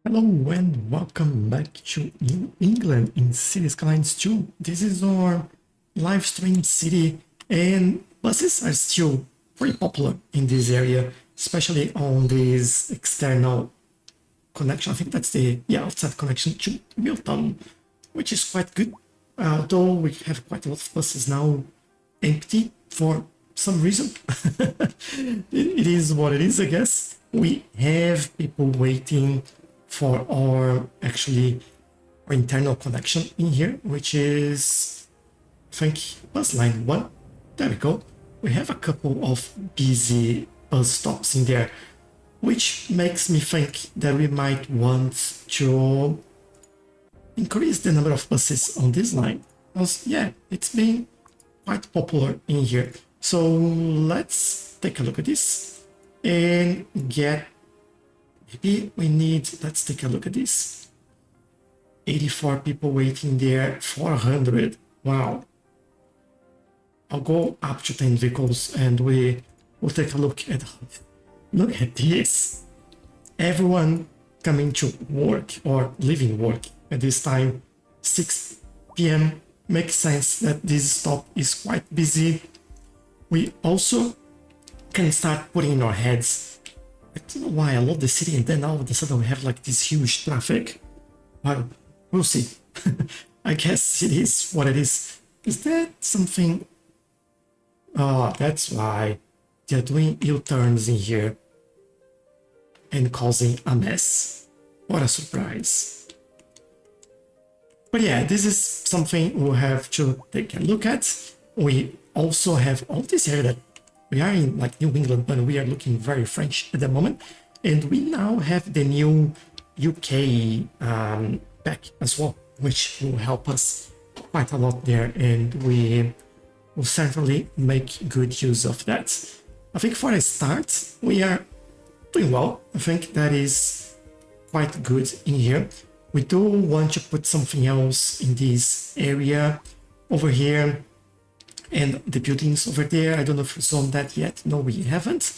Hello and welcome back to New England in Cities Skylines 2. This is our live stream city, and buses are still pretty popular in this area, especially on this external connection. I think that's the outside connection to Milton, which is quite good. Although we have quite a lot of buses now empty for some reason. It is what it is, I guess. We have people waiting for our our internal connection in here, which is, I think, bus line 1. There we go. We have a couple of busy bus stops in there, which makes me think that we might want to increase the number of buses on this line. Because, yeah, it's been quite popular in here. So let's take a look at this and get, maybe we need, let's take a look at this. 84 people waiting there, 400. Wow. I'll go up to 10 vehicles and we will take a look at this. Everyone coming to work or leaving work at this time, 6 p.m. Makes sense that this stop is quite busy. We also can start putting in our heads, I don't know why I love the city and then all of a sudden we have like this huge traffic. But we'll see. I guess it is what it is. Is that something? Oh, that's why they're doing U-turns in here and causing a mess. What a surprise. But yeah, this is something we'll have to take a look at. We also have all this area that we are in like New England, but we are looking very French at the moment. And we now have the new UK back as well, which will help us quite a lot there. And we will certainly make good use of that. I think for a start, we are doing well. I think that is quite good in here. We do want to put something else in this area over here and the buildings over there. I don't know if we've zoned that yet. No, we haven't.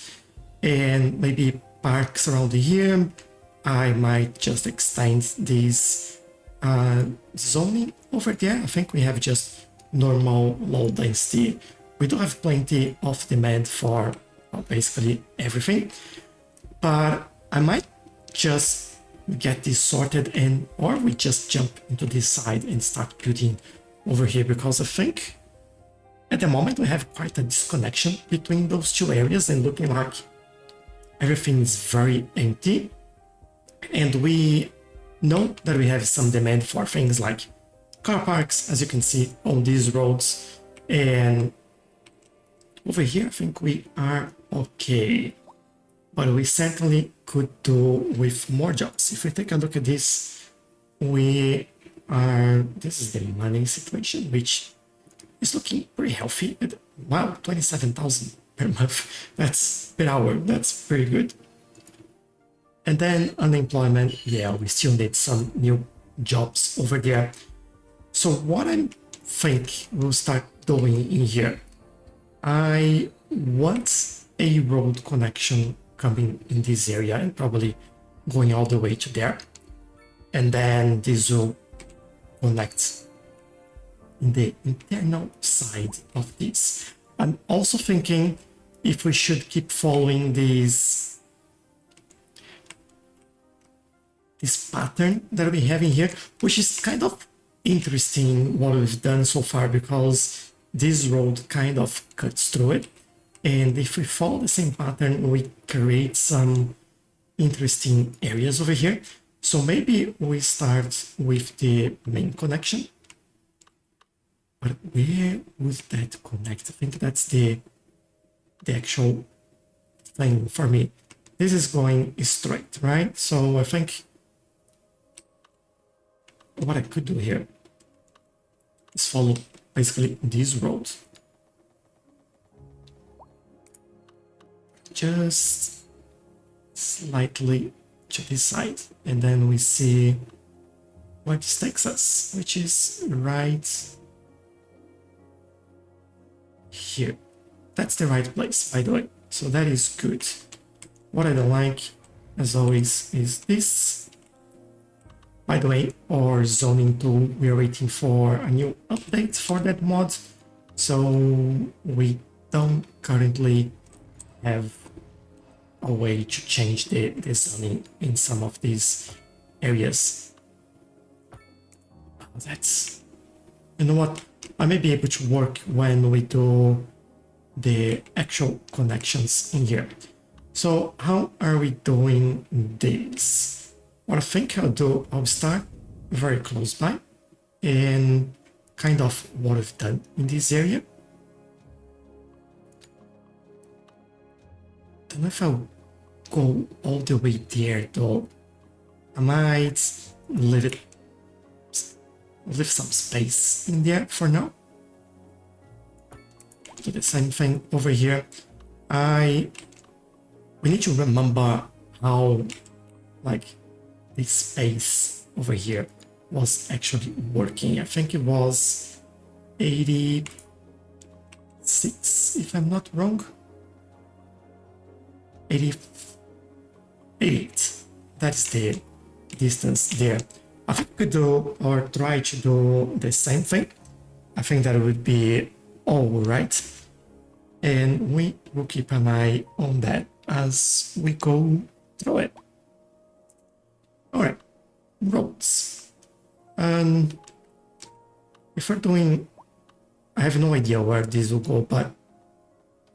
And maybe parks around here. I might just extend this zoning over there. I think we have just normal low density. We do have plenty of demand for basically everything. But I might just get this sorted and or we just jump into this side and start building over here, because I think at the moment we have quite a disconnection between those two areas and looking like everything is very empty. And we know that we have some demand for things like car parks, as you can see on these roads. And over here I think we are okay, but we certainly could do with more jobs. If we take a look at this, this is the money situation, which is looking pretty healthy. Wow, 27,000 per month. That's per hour. That's pretty good. And then unemployment, yeah, we still need some new jobs over there. So what I think we'll start doing in here, I want a road connection coming in this area and probably going all the way to there. And then this will connect in the internal side of this. I'm also thinking if we should keep following this pattern that we have in here, which is kind of interesting what we've done so far, because this road kind of cuts through it. And if we follow the same pattern, we create some interesting areas over here. So maybe we start with the main connection. But where would that connect? I think that's the actual thing for me. This is going straight, right? So I think what I could do here is follow basically this road. Just slightly to this side, and then we see where this takes us, which is right here. That's the right place, by the way, so that is good. What I don't like, as always, is this By the way, our zoning tool, we're waiting for a new update for that mod. So we don't currently have a way to change the zoning in some of these areas. That's, you know what, I may be able to work when we do the actual connections in here. So how are we doing this? What I think I'll do, I'll start very close by and kind of what I've done in this area. Don't know if I'll go all the way there though. I might leave some space in there for now. Do the same thing over here. We need to remember how like this space over here was actually working. I think it was 86, if I'm not wrong. 88. That's the distance there. I think we could do or try to do the same thing. I think that would be all right. And we will keep an eye on that as we go through it. All right, roads. And if we're doing, I have no idea where this will go, but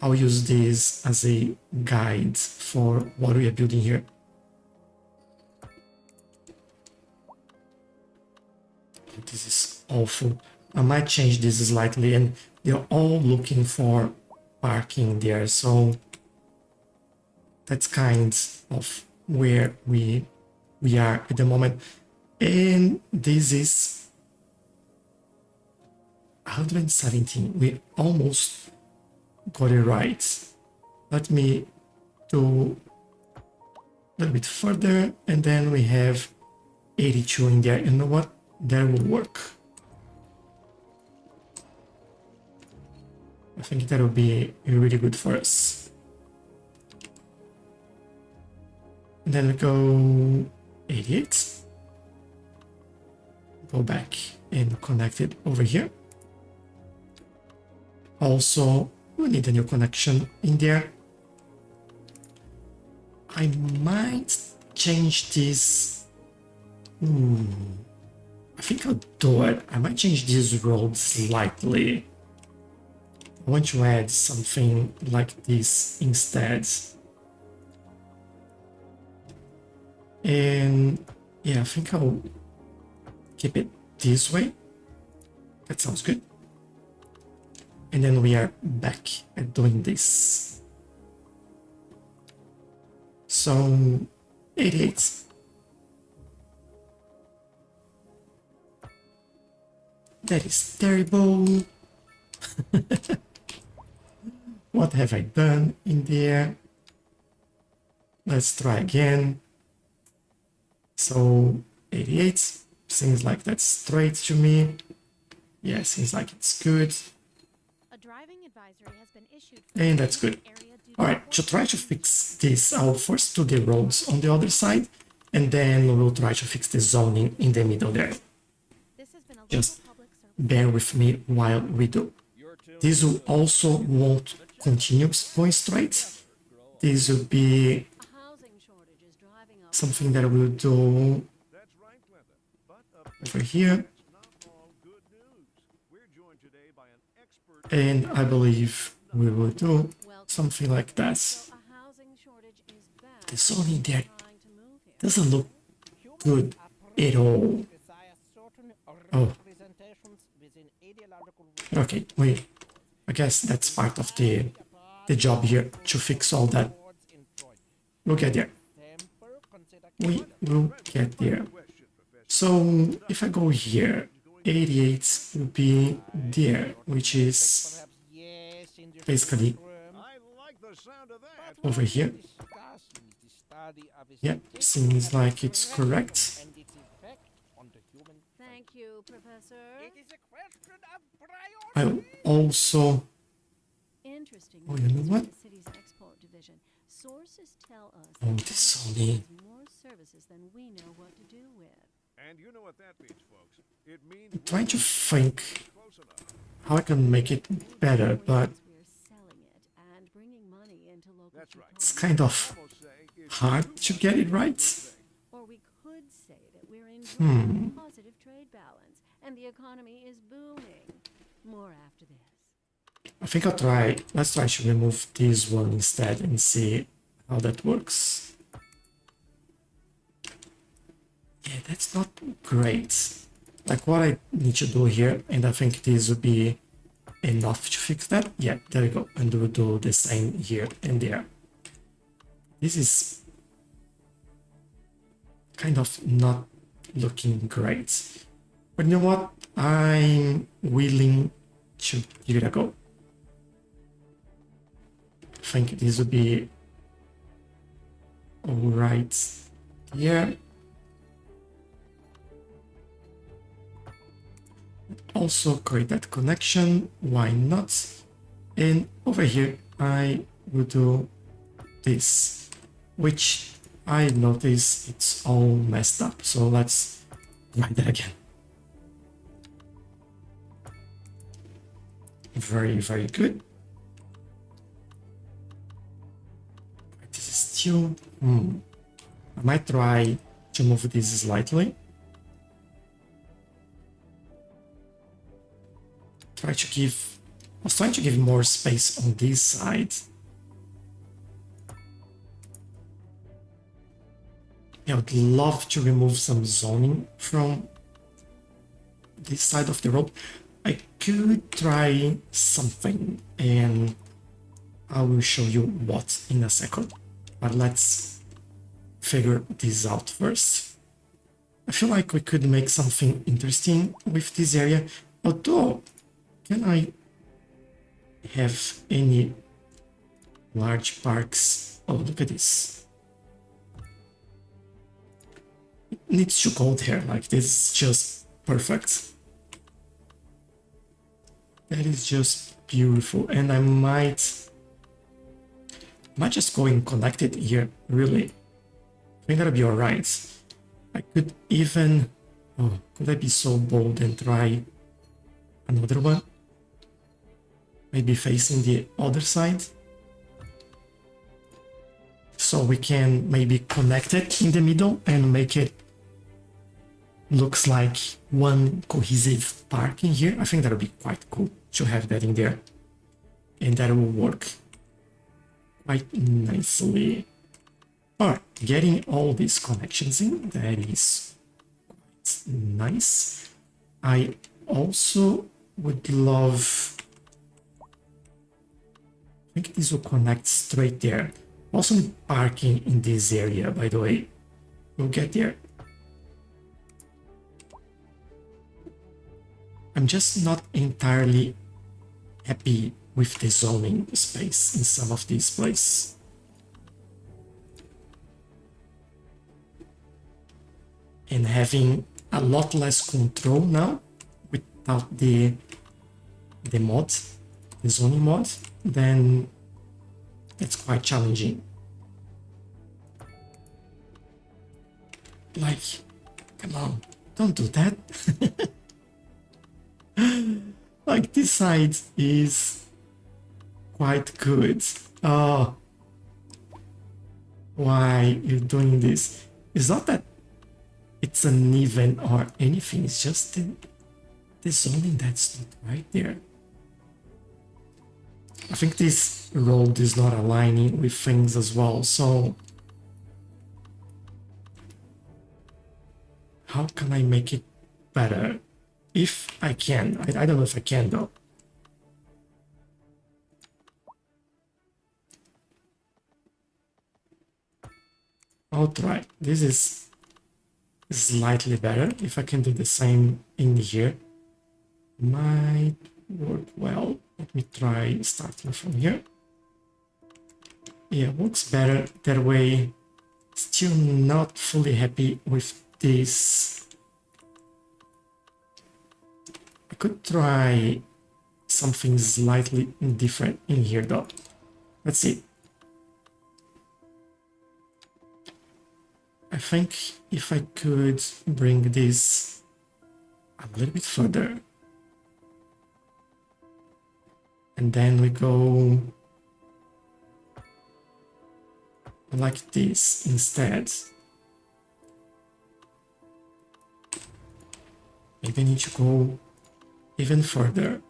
I'll use this as a guide for what we are building here. This is awful. I might change this slightly, and they're all looking for parking there, so that's kind of where we are at the moment. And this is 117. We almost got it right. Let me do a little bit further, and then we have 82 in there. You know what? That will work. I think that will be really good for us. And then we go 88. Go back and connect it over here. Also, we need a new connection in there. I might change this. I think I'll do it. I might change this road slightly. I want to add something like this instead. And yeah, I think I'll keep it this way. That sounds good. And then we are back at doing this. So 88. That is terrible. What have I done in there? Let's try again. So 88 seems like that's straight to me. Yeah, seems like it's good. A driving advisory has been issued And that's good. All right, to try to fix this, I'll first do the roads on the other side, and then we'll try to fix the zoning in the middle there. Just bear with me while we do. This will also won't continue going straight. This will be something that we'll do over here. And I believe we will do something like that. The zoning there doesn't look good at all. Oh. Okay, wait. I guess that's part of the job here, to fix all that. We'll get there. We will get there. So if I go here, 88 will be there, which is basically over here. Yeah, seems like it's correct. Thank you, Professor. I'll also. Interesting. Oh, you know what? The city's export division. Sources tell us Oh, this only. more services than we know what to do with. And you know what that means, folks. It means I'm trying to we're think close enough. how I can make it better, but We're selling it and bringing money into local That's right. it's economy. kind of Almost say it's hard too to get much it of a right. good thing. Or we could say that we're enjoying a positive trade balance and the economy is booming. More after this. I think I'll try, let's try to remove this one instead and see how that works. Yeah, that's not great. Like what I need to do here, and I think this would be enough to fix that. Yeah, there we go. And we'll do the same here and there. This is kind of not looking great. But you know what? I'm willing to give it a go. I think this would be all right here. Also create that connection, why not? And over here I will do this, which I notice it's all messed up. So let's write that again. Very, very good. This is still, I might try to move this slightly. I was trying to give more space on this side. I would love to remove some zoning from this side of the road. I could try something and I will show you what in a second. But let's figure this out first. I feel like we could make something interesting with this area, although can I have any large parks? Oh, look at this. It needs to go there, like this is just perfect. That is just beautiful. And I might just go and connect it here, really. I think that'll be alright. I could even, oh, could I be so bold and try another one? Maybe facing the other side. So we can maybe connect it in the middle and make it looks like one cohesive park in here. I think that would be quite cool to have that in there. And that will work quite nicely. Alright, getting all these connections in, that is quite nice. I also would love, I think this will connect straight there. Also need parking in this area, by the way. We'll get there. I'm just not entirely happy with the zoning space in some of these places. And having a lot less control now without the mod, the zoning mod, then it's quite challenging. Like, come on, don't do that. Like, this side is quite good. Oh, why you're doing this? It's not that it's uneven or anything, it's just the zoning that's not right there. I think this road is not aligning with things as well, so how can I make it better? If I can. I don't know if I can though. I'll try. This is slightly better. If I can do the same in here, might work well. Let me try starting from here. Yeah, works better that way. Still not fully happy with this. I could try something slightly different in here though. Let's see. I think if I could bring this a little bit further, and then we go like this instead. Maybe I need to go even further.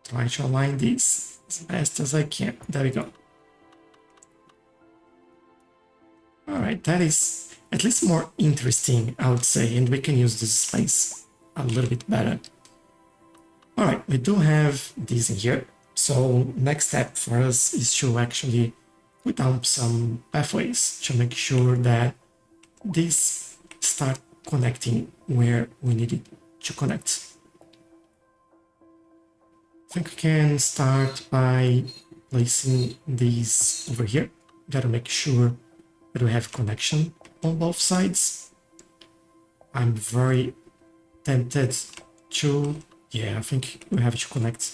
Try to align this as best as I can. There we go. Alright, that is at least more interesting, I would say, and we can use this space a little bit better. Alright, we do have this in here, so next step for us is to actually put down some pathways to make sure that these start connecting where we need it to connect. I think we can start by placing these over here. Gotta make sure that we have connection on both sides. I'm very tempted to, yeah, I think we have to connect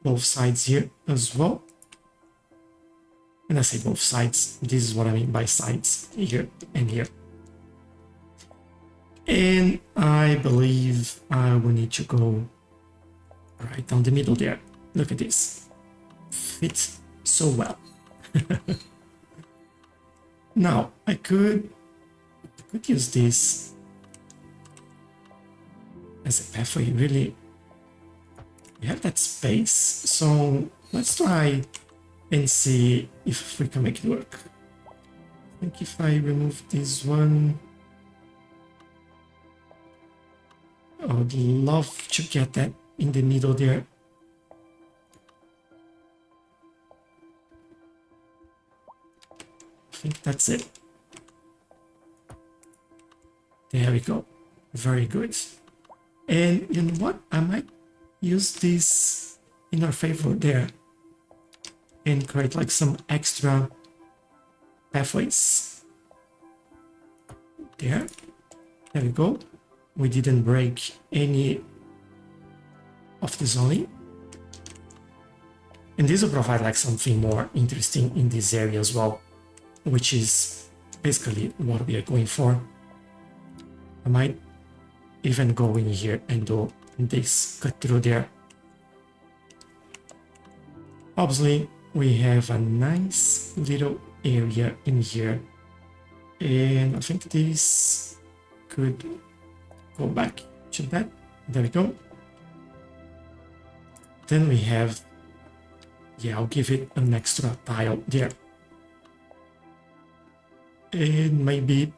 both sides here as well. When I say both sides, this is what I mean by sides, here and here. And I believe I will need to go right down the middle there. Look at this. Fits so well. Now, I could use this as a pathway, really. We have that space, so let's try and see if we can make it work. I think if I remove this one, I would love to get that in the middle there. I think that's it. There we go. Very good. And you know what? I might use this in our favor there and create like some extra pathways. There. There we go. We didn't break any of the zoning. And this will provide like something more interesting in this area as well, which is basically what we are going for. I might even go in here and do this cut through there. Obviously, we have a nice little area in here, and I think this could go back to that. There we go. Then we have, yeah, I'll give it an extra tile there. And maybe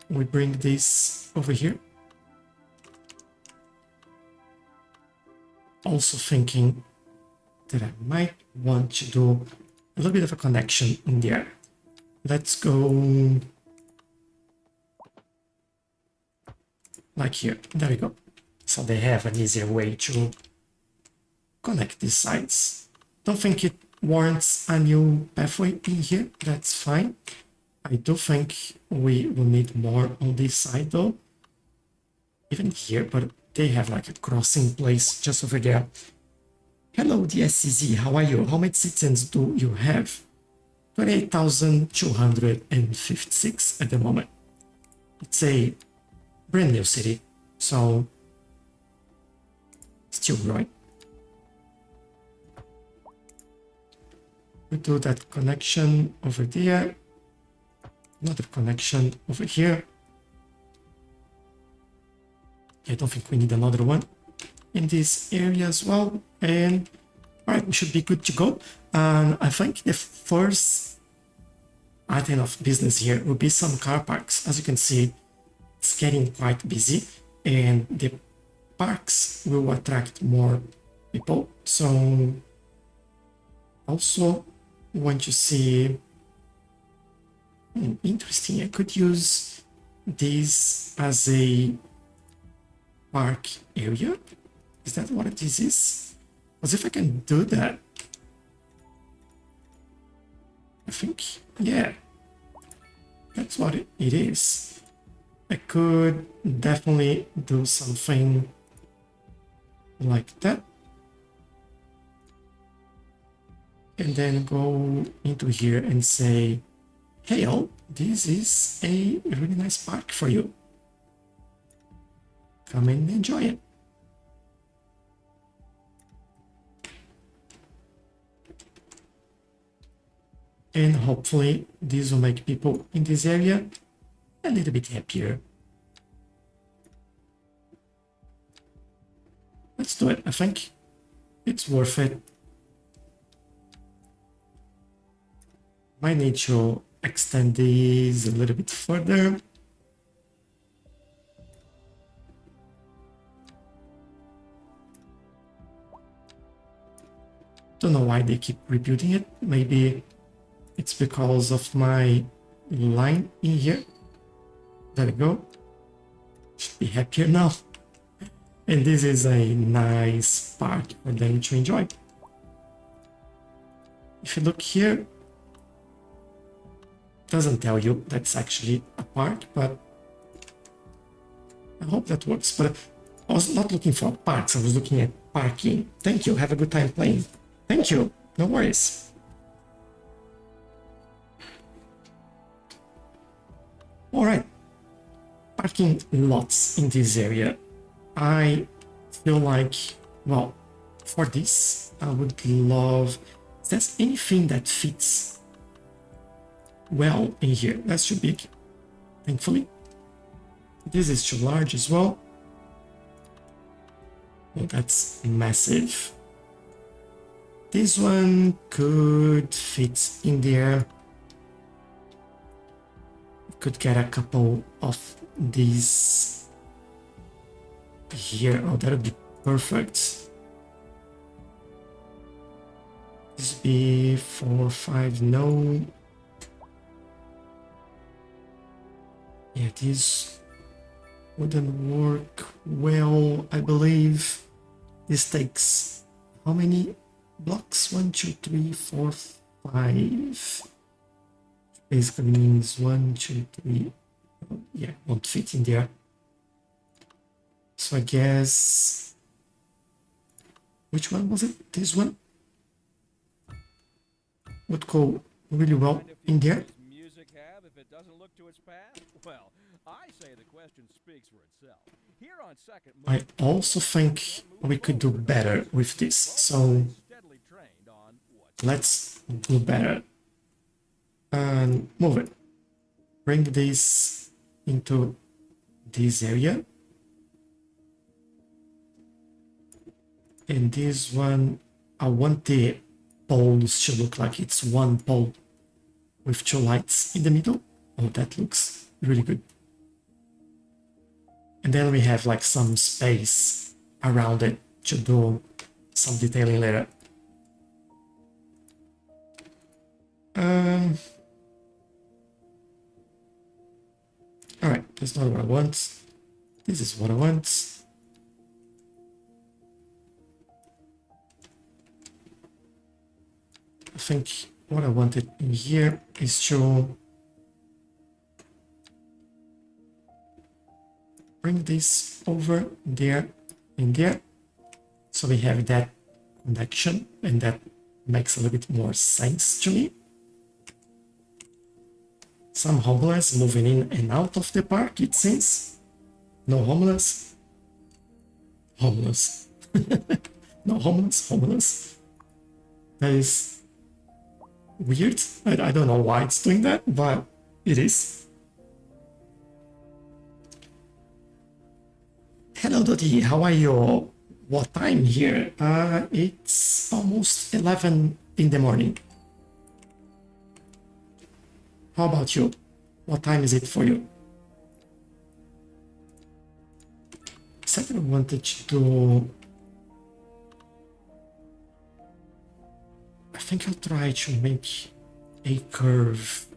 we bring this over here. Also thinking that I might want to do a little bit of a connection in there. Let's go like here. There we go. So they have an easier way to connect these sides. Don't think it warrants a new pathway in here. That's fine. I do think we will need more on this side though. Even here, but they have like a crossing place just over there. Hello, DSCZ, how are you? How many citizens do you have? 28,256 at the moment. It's a brand new city, so still growing. We do that connection over there. Another connection over here. I don't think we need another one in this area as well. And all right, we should be good to go. And I think the first item of business here will be some car parks. As you can see, it's getting quite busy, and the parks will attract more people. So also want to see, interesting, I could use this as a park area. Is that what this is? Because if I can do that, I think, yeah, that's what it is. I could definitely do something like that. and then go into here and say, hey, oh, this is a really nice park for you. Come and enjoy it. And hopefully this will make people in this area a little bit happier. Let's do it. I think it's worth it. Might need to extend these a little bit further. Don't know why they keep rebuilding it. Maybe it's because of my line in here. There we go. Should be happier now. And this is a nice park for them to enjoy. If you look here, doesn't tell you that's actually a park, but I hope that works. But I was not looking for parks, I was looking at parking. Thank you, have a good time playing. Thank you, no worries. Alright, parking lots in this area. I feel like, well, for this, I would love, if there's anything that fits well in here. That's too big, thankfully. This is too large as well. Oh, that's massive. This one could fit in there. Could get a couple of these here. Oh, that would be perfect. This be 4, 5, no. Yeah, this wouldn't work well, I believe. This takes how many blocks? 1, 2, 3, 4, 5. Basically means 1, 2, 3. Oh, yeah, won't fit in there. So I guess, which one was it? This one would go really well in there. Music have if it doesn't look to its past? Well, I say the question speaks for itself. Here on second, I also think we could do better with this. So steadily trained on what let's do better. And move it. Bring this into this area. And this one, I want the poles to look like it's one pole with 2 lights in the middle. Oh, that looks really good. And then we have like some space around it to do some detailing later. Alright, that's not what I want. This is what I want. I think what I wanted in here is to bring this over there and there. So we have that connection, and that makes a little bit more sense to me. Some homeless moving in and out of the park, it seems. No homeless. Homeless. No homeless, homeless. That is weird. I don't know why it's doing that, but it is. Hello, Dodi. How are you? What time here? It's almost 11 in the morning. How about you? What time is it for you? Second, I wanted to do... I think I'll try to make a curve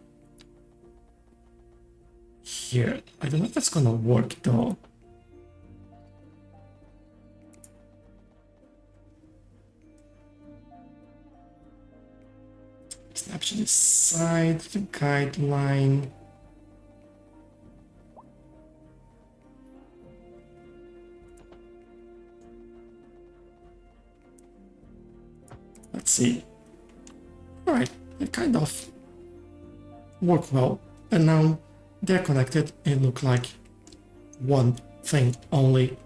here. I don't know if that's gonna work though. Snapshot this side, the guideline. Let's see. It kind of work well. And now they're connected and look like one thing only.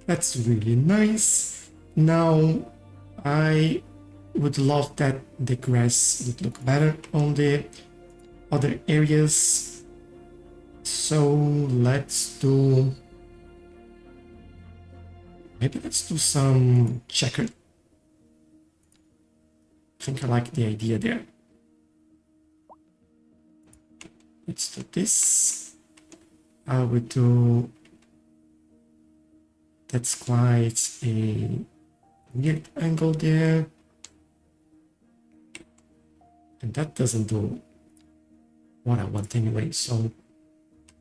That's really nice. Now I would love that the grass would look better on the other areas. So let's do, maybe let's do some checkered. I think I like the idea there. Let's do this. I would do, that's quite a weird angle there. And that doesn't do what I want anyway, so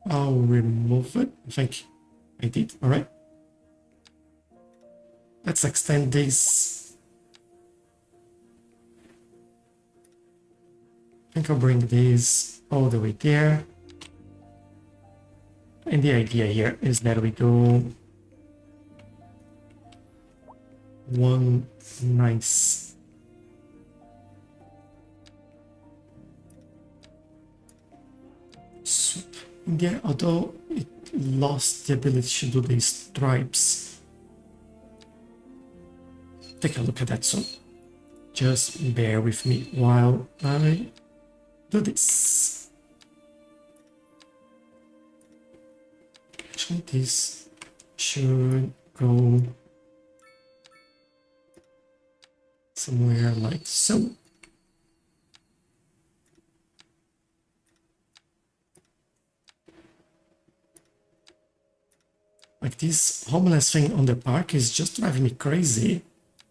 I'll remove it. I think I did. All right. Let's extend this. I think I'll bring this all the way there. And the idea here is that we do one nice swoop in there, although it lost the ability to do these stripes. Take a look at that soon. Just bear with me while I do this. Actually, this should go somewhere like so. Like this homeless thing on the park is just driving me crazy.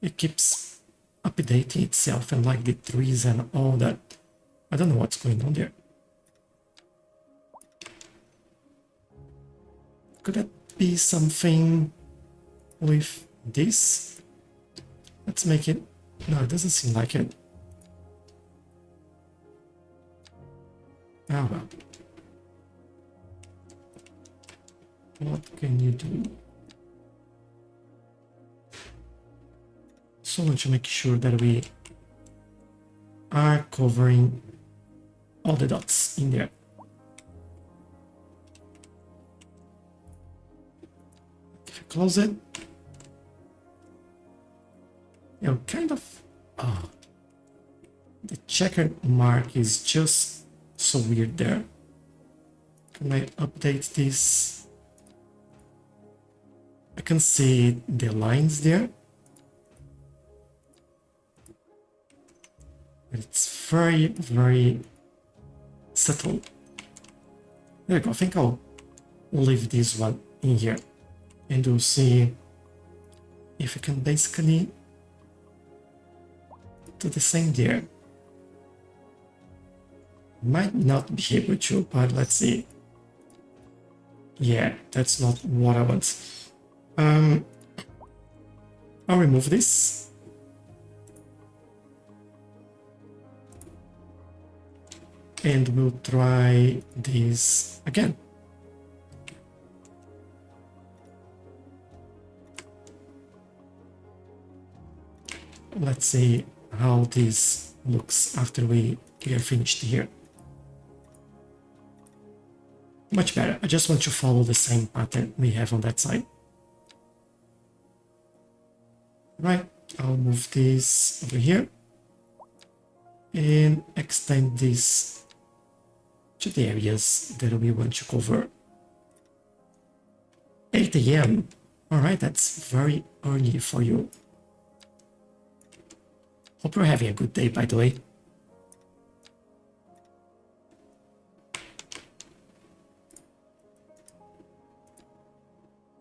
It keeps updating itself and like the trees and all that. I don't know what's going on there. Could that be something with this? Let's make it. No, it doesn't seem like it. Oh well. What can you do? So much to make sure that we are covering all the dots in there. If I close it, you know, kind of, oh, the checkered mark is just so weird there. Can I update this? I can see the lines there. But it's very, very subtle. There you go. I think I'll leave this one in here. And we'll see if we can basically do the same there. Might not be able to, but let's see. Yeah, that's not what I want. I'll remove this. And we'll try this again. Let's see how this looks after we are finished here. Much better. I just want to follow the same pattern we have on that side. Right, I'll move this over here and extend this to the areas that we want to cover. 8 AM. All right, that's very early for you. Hope you're having a good day, by the way.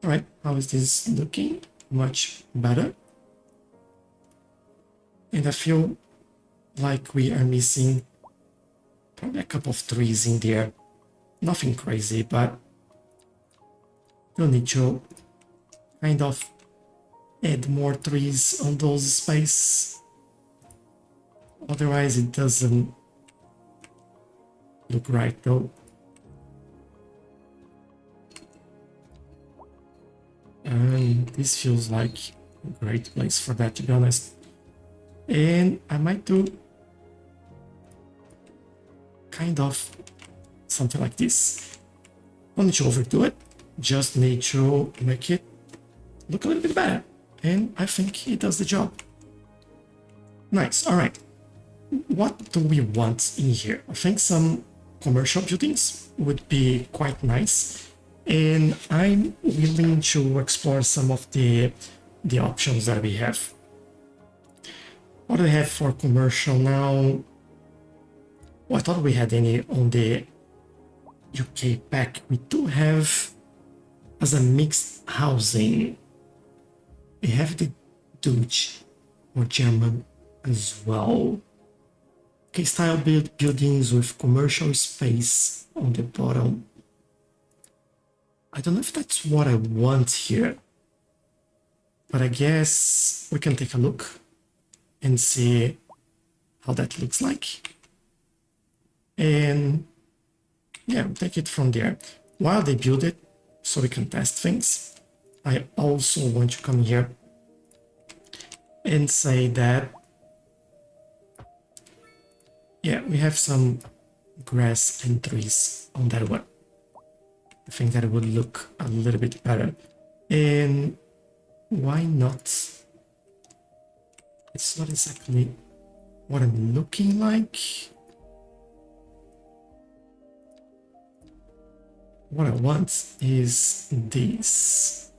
All right, how is this looking? Much better. And I feel like we are missing probably a couple of trees in there. Nothing crazy, but you'll need to kind of add more trees on those spaces. Otherwise it doesn't look right though. And this feels like a great place for that, to be honest. And I might do kind of something like this. Don't need to overdo it, just need to make it look a little bit better. And I think it does the job. Nice, all right. What do we want in here? I think some commercial buildings would be quite nice. And I'm willing to explore some of the options that we have. What do we have for commercial now? Well, I thought we had any on the UK pack. We do have as a mixed housing. We have the Dutch or German as well. Okay, style buildings with commercial space on the bottom. I don't know if that's what I want here, but I guess we can take a look and see how that looks like. And yeah, we'll take it from there. While they build it, so we can test things, I also want to come here and say that, yeah, we have some grass and trees on that one. I think that it would look a little bit better. And why not? It's not exactly what I'm looking like. What I want is this.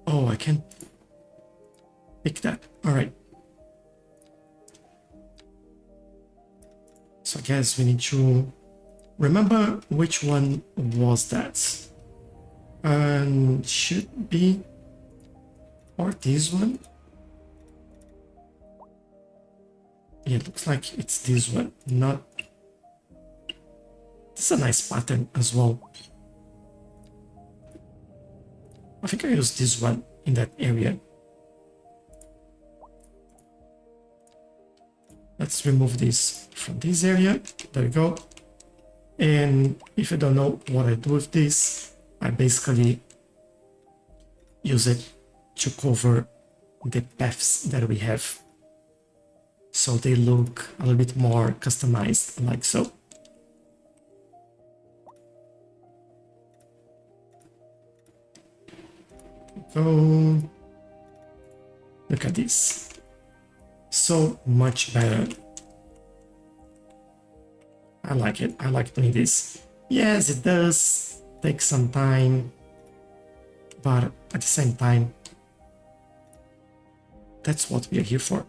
Oh, I can't pick that. All right. So I guess we need to remember which one was that. And should be, or this one. Yeah, it looks like it's this one, not. This is a nice pattern as well. I think I used this one in that area. Let's remove this from this area. There we go. And if you don't know what I do with this, I basically use it to cover the paths that we have, so they look a little bit more customized, like so. Go. Look at this. So much better. I like it. I like doing this. Yes, it does take some time, but at the same time, that's what we are here for.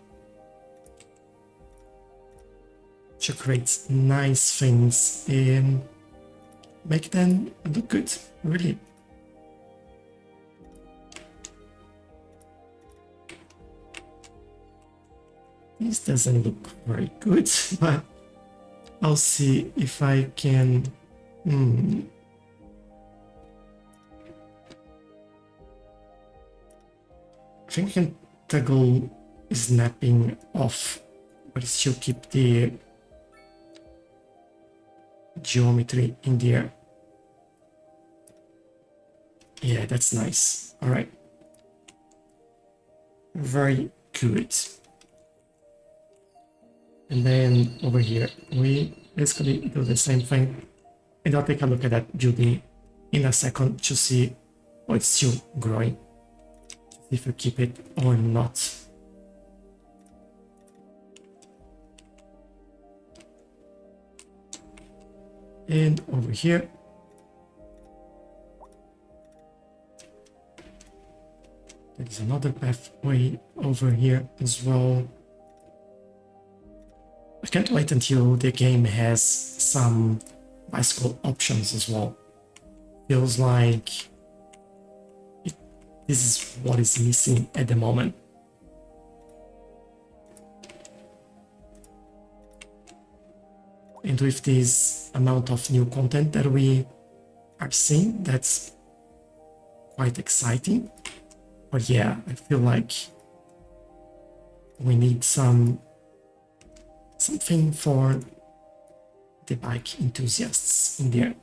To create nice things and make them look good, really. This doesn't look very good, but I'll see if I can. I think I can toggle snapping off, but still keep the geometry in there. Yeah, that's nice. All right. Very good. And then over here, we basically do the same thing. And I'll take a look at that building in a second to see, oh, it's still growing. If you keep it or not. And over here, there's another pathway over here as well. I can't wait until the game has some bicycle options as well. Feels like this is what is missing at the moment. And with this amount of new content that we are seeing, that's quite exciting. But yeah, I feel like we need something for the bike enthusiasts in there.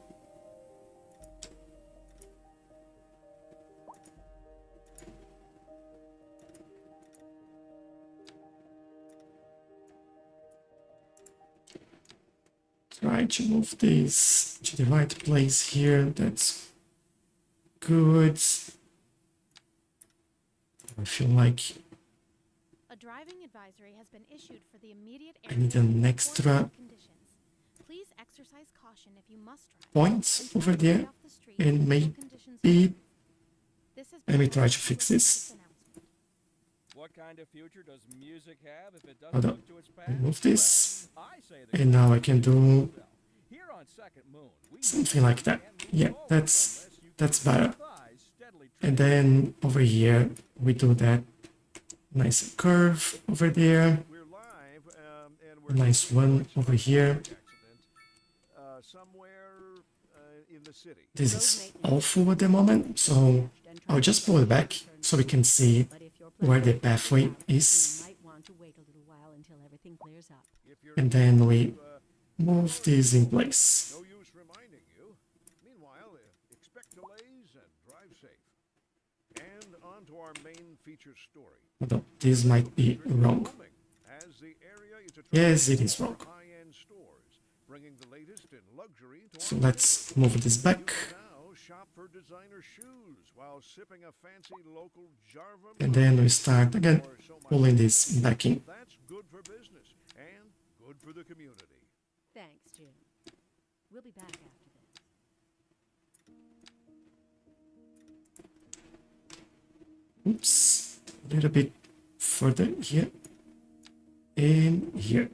try to move this to the right place here. That's good. I feel like A driving advisory has been issued for the immediate I need area an with extra forecast conditions. Please exercise caution if you must drive. point and over try to stay there, off the street and until conditions maybe improve. This has let me been try to a fix public this. service announcement. What kind of future does music have if it doesn't Hold on. look to its past? Remove this, Well, I say the and now I can do Here on Second Moon, we something like that. can't move Yeah, forward that's unless you better. keep your thighs steadily And traced. then over here we do that nice curve over there, We're live, and a we're nice taking one reports of over a here. traffic accident, somewhere in the city. This is awful at the moment, so I'll just pull it back so we can see But if you're where the planning to pathway get out, is, you might want to wait a little while until everything clears up. If you're and then we move this in place. no use reminding you. Meanwhile, expect delays and drive safe. And on to our main feature story. Although this might be wrong. Booming, as the area is Yes, it attracting is wrong. high-end stores, bringing the latest in luxury to So our let's move this back, now shop for designer shoes while sipping a fancy local Jarva and then we start again or so much. pulling this back in. That's good for business and good for the community. Thanks, Jim. We'll be back after this. Oops, a little bit further here and here.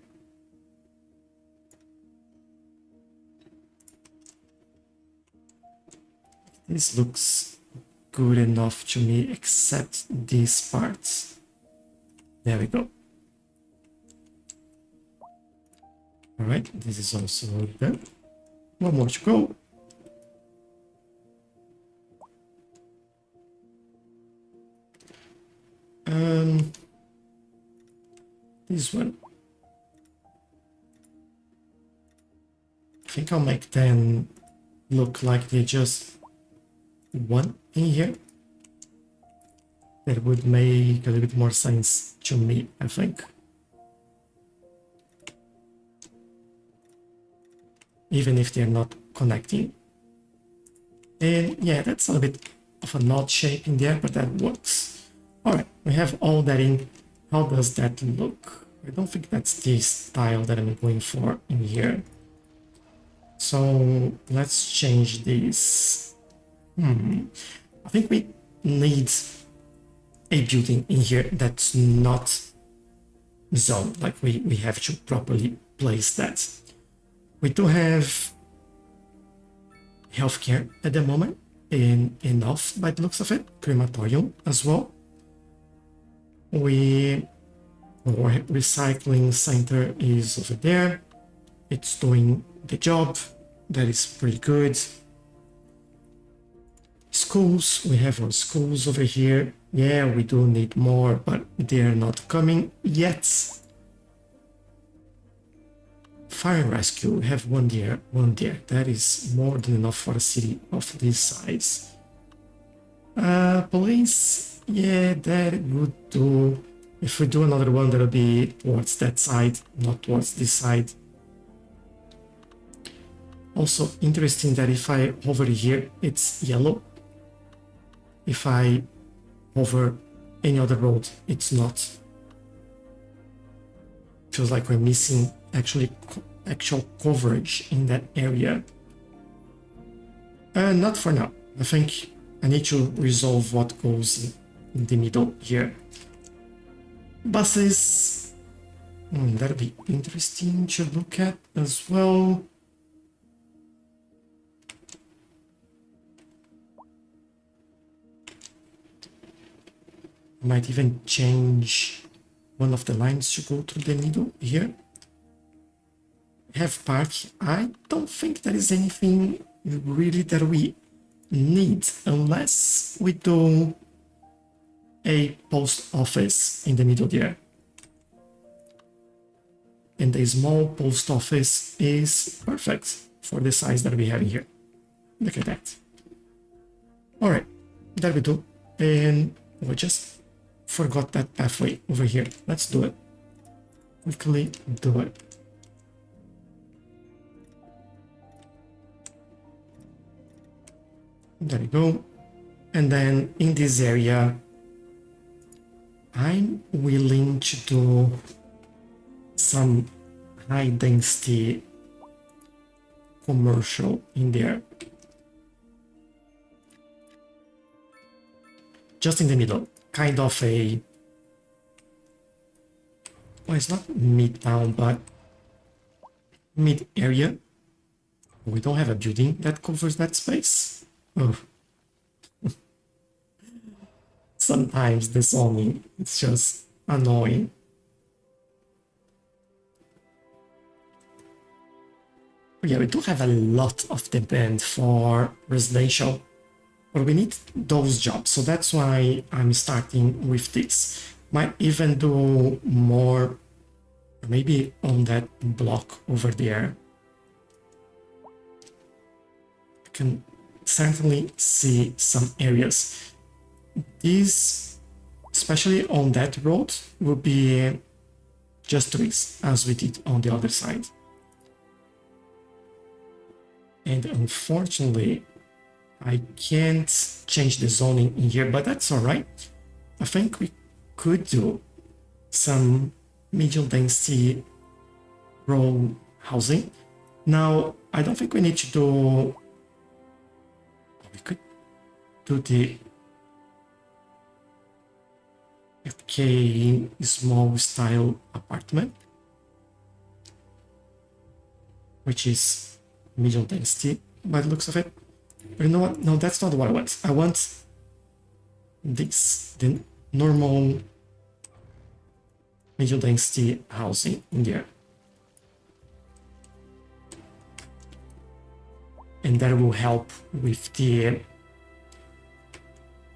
This looks good enough to me, except these parts. There we go. All right, this is also done. One more to go. This one. I think I'll make them look like they just one in here. That would make a little bit more sense to me, I think. Even if they're not connecting. And yeah, that's a little bit of an odd shape in there, but that works. Alright, we have all that in. How does that look? I don't think that's the style that I'm going for in here. So let's change this. I think we need a building in here that's not zoned. Like we have to properly place that. We do have healthcare at the moment, and enough by the looks of it. Crematorium as well. Our recycling center is over there. It's doing the job. That is pretty good. Schools, we have our schools over here. Yeah, we do need more, but they're not coming yet. Fire and rescue, we have one there, one there. That is more than enough for a city of this size. Police, yeah, that would do. If we do another one, that'll be towards that side, not towards this side. Also interesting that if I hover here, it's yellow. If I hover any other road, it's not. Feels like we're missing actual coverage in that area. Not for now. I think I need to resolve what goes in the middle here. Buses, that'll be interesting to look at as well. Might even change one of the lines to go through the middle here. Have park. I don't think there is anything really that we need unless we do a post office in the middle there. And the small post office is perfect for the size that we have here. Look at that. All right, there we do. And we just forgot that pathway over here. Let's do it. Quickly do it. There you go. And then in this area, I'm willing to do some high density commercial in there. Just in the middle, kind of a, well, it's not mid-town, but mid-area. We don't have a building that covers that space. Oh. Sometimes the zoning is just annoying. But yeah, we do have a lot of demand for residential, but we need those jobs. So that's why I'm starting with this. Might even do more, maybe on that block over there. I can certainly see some areas. These, especially on that road, will be just trees, as we did on the other side. And unfortunately, I can't change the zoning in here, but that's all right. I think we could do some medium density row housing. Now, I don't think we need to do, we could do the FK small style apartment, which is medium density by the looks of it. But you know what? No, that's not what I want. I want this, the normal medium density housing in there. And that will help with the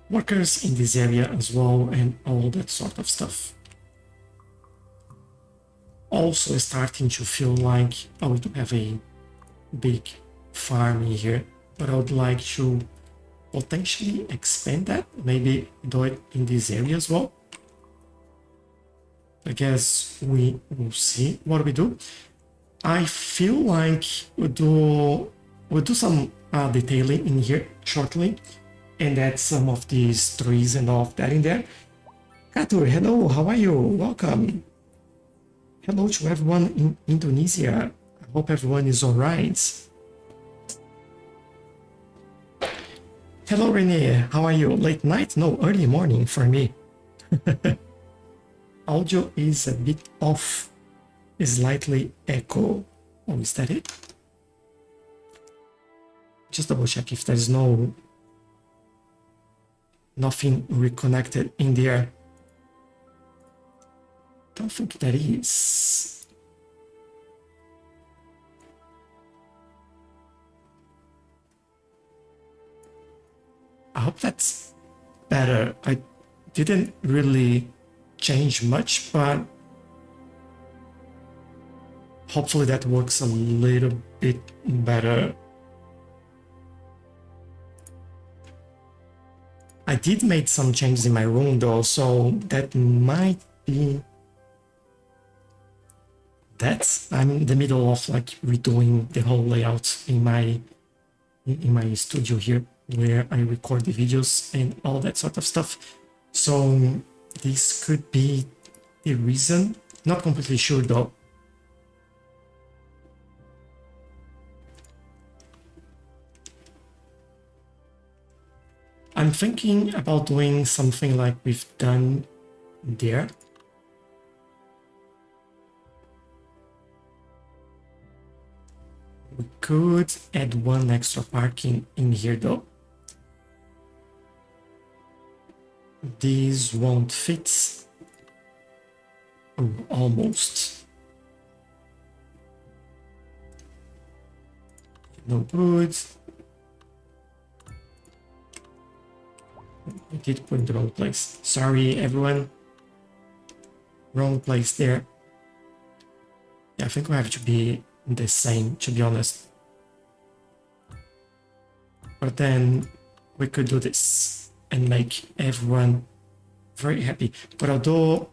workers in this area as well and all that sort of stuff. Also starting to feel like, oh, we do have a big farm in here, but I would like to potentially expand that, maybe do it in this area as well. I guess we will see what we do. I feel like we'll do some detailing in here shortly and add some of these trees and all of that in there. Katur, hello, how are you? Welcome. Hello to everyone in Indonesia. I hope everyone is all right. Hello, Renee. How are you? Late night? No, early morning for me. Audio is a bit off. Slightly echo. Oh, is that it? Just double check if there's nothing reconnected in there. Don't think there is. I hope that's better. I didn't really change much, but hopefully that works a little bit better. I did make some changes in my room though, so that might be that. I'm in the middle of like redoing the whole layout in my studio here, where I record the videos and all that sort of stuff. So this could be the reason. Not completely sure though. I'm thinking about doing something like we've done there. We could add one extra parking in here though. These won't fit. Oh, almost. No good. I did put in the wrong place. Sorry, everyone. Wrong place there. Yeah, I think we have to be the same, to be honest. But then we could do this and make everyone very happy. But I'll do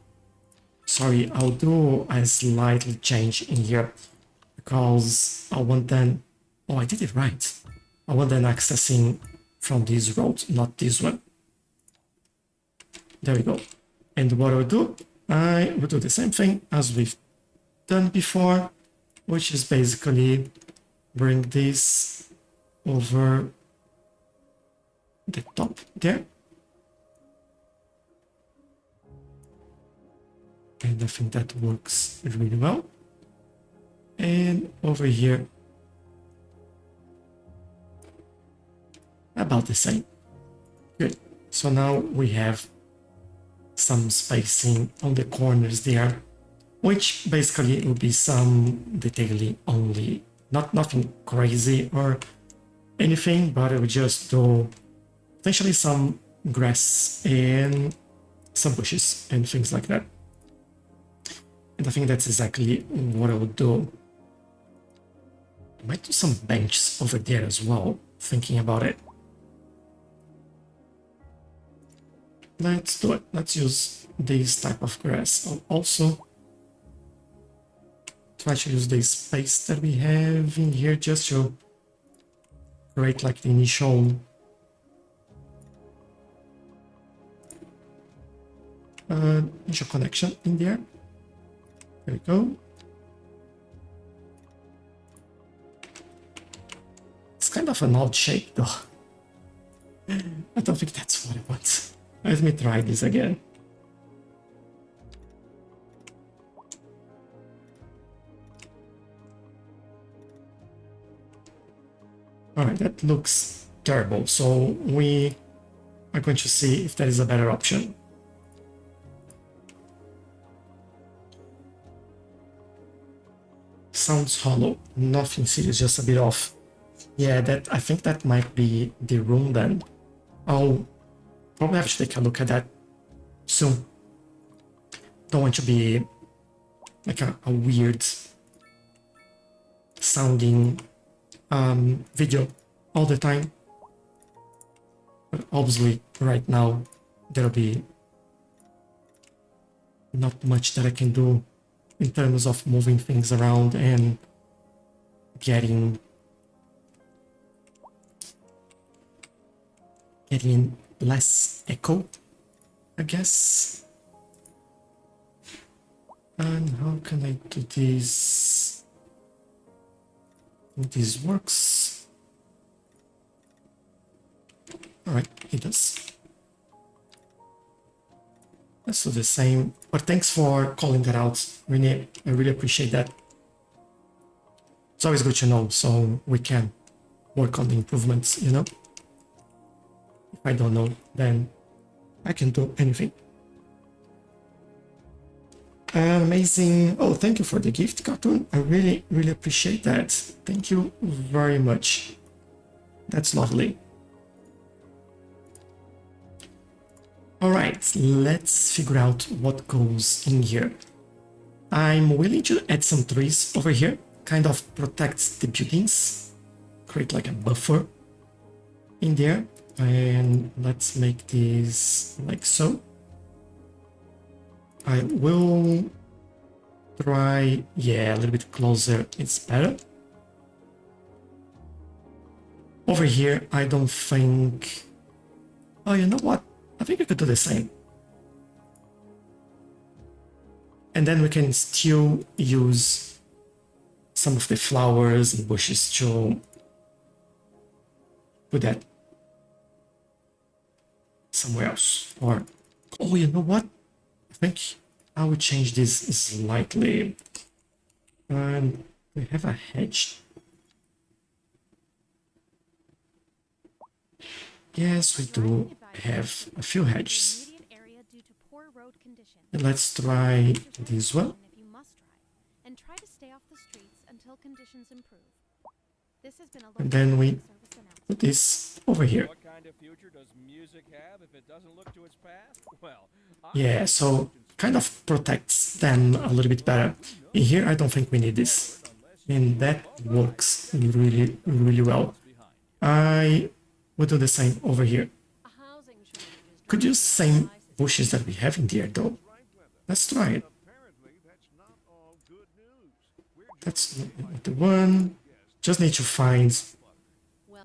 a slight change in here because I want them, oh, I did it right. I want them accessing from this road, not this one. There we go. And what I'll do, I will do the same thing as we've done before, which is basically bring this over the top there. And I think that works really well. And over here, about the same. Good. So now we have some spacing on the corners there, which basically will be some detailing only, nothing crazy or anything, but it will just do potentially some grass and some bushes and things like that. And I think that's exactly what I would do. I might do some benches over there as well, thinking about it. Let's do it. Let's use this type of grass. I'll also try to use the space that we have in here just to create like the initial connection in there. There we go. It's kind of an odd shape though. I don't think that's what I want. Let me try this again. Alright, that looks terrible, so we are going to see if there is a better option. Sounds hollow, nothing serious, just a bit off. Yeah, I think that might be the room then. I'll probably have to take a look at that soon. Don't want to be like a weird sounding video all the time. But obviously right now there'll be not much that I can do in terms of moving things around and getting less echo, I guess. And how can I do this? I think this works. Alright, it does. Let's do the same. But thanks for calling that out, Renee. I really appreciate that. It's always good to know so we can work on the improvements, you know? If I don't know, then I can do anything. Amazing. Oh, thank you for the gift, Cartoon. I really, really appreciate that. Thank you very much. That's lovely. All right, let's figure out what goes in here. I'm willing to add some trees over here, kind of protect the buildings, create like a buffer in there. And let's make this like so. I will try, yeah, a little bit closer, it's better. Over here, I don't think, oh, you know what? I think I could do the same. And then we can still use some of the flowers and bushes to put that somewhere else. Or, oh, you know what? I think I will change this slightly. And we have a hedge. Yes, we do have a few hedges. And let's try this one. And try to stay off the streets until conditions improve. This has been a And then we service announcement. put this over here. What kind of future does music have if it doesn't look to its past? Well, Yeah, so kind of protects them a little bit better. In here, I don't think we need this. And that works really, really well. I will do the same over here. A housing shortage is Could use same bushes that we have in here though. Let's try it. Apparently, that's not all good news. We're That's not the one. Just need to find well.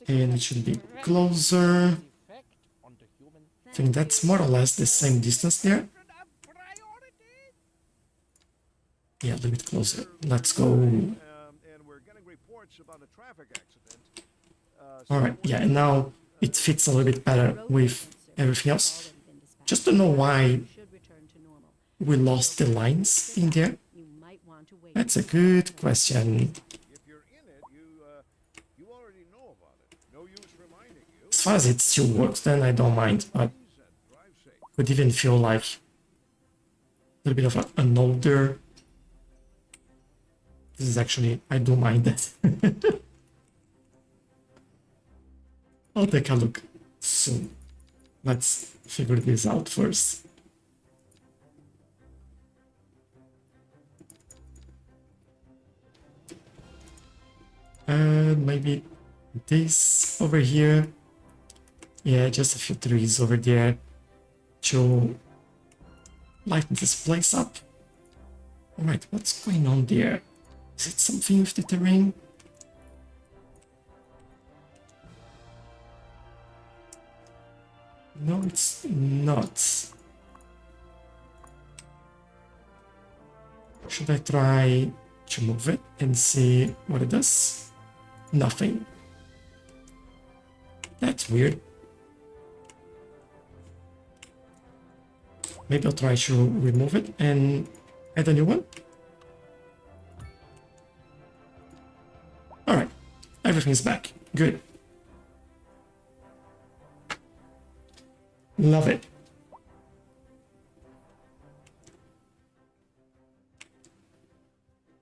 And it should be closer. I think that's more or less the same distance there. Yeah, a little bit closer. Let's go. And we're getting reports about a traffic accident. Alright, yeah, and now it fits a little bit better with everything else. Just don't know why Should return to normal. we lost the lines in there. You might want to wait. That's a good question. If you're in it, you already know about it. No use reminding you. As far as it still works, then I don't mind. But Please and drive safe. could even feel like a little bit of an older. This is actually, I do mind that. I'll take a look soon. Let's figure this out first. Maybe this over here. Yeah, just a few trees over there to lighten this place up. Alright, what's going on there? Is it something with the terrain? No, it's not. Should I try to move it and see what it does? Nothing. That's weird. Maybe I'll try to remove it and add a new one. Alright, everything's back. Good. Love it.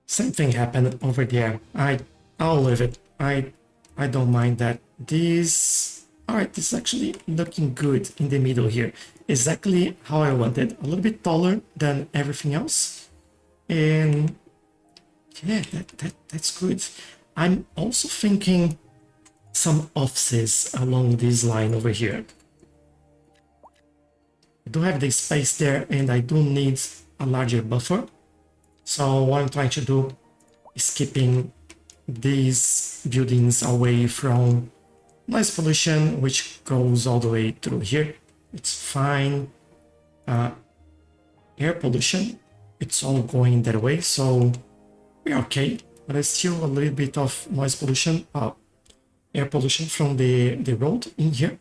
Same thing happened over there. I'll leave it. I don't mind that. This alright, this is actually looking good in the middle here. Exactly how I wanted. A little bit taller than everything else. And yeah, that's good. I'm also thinking some offices along this line over here. I do have the space there and I do need a larger buffer. So what I'm trying to do is keeping these buildings away from noise pollution, which goes all the way through here. It's fine. Air pollution, it's all going that way, so we're okay. But there's still a little bit of noise pollution, air pollution from the road in here.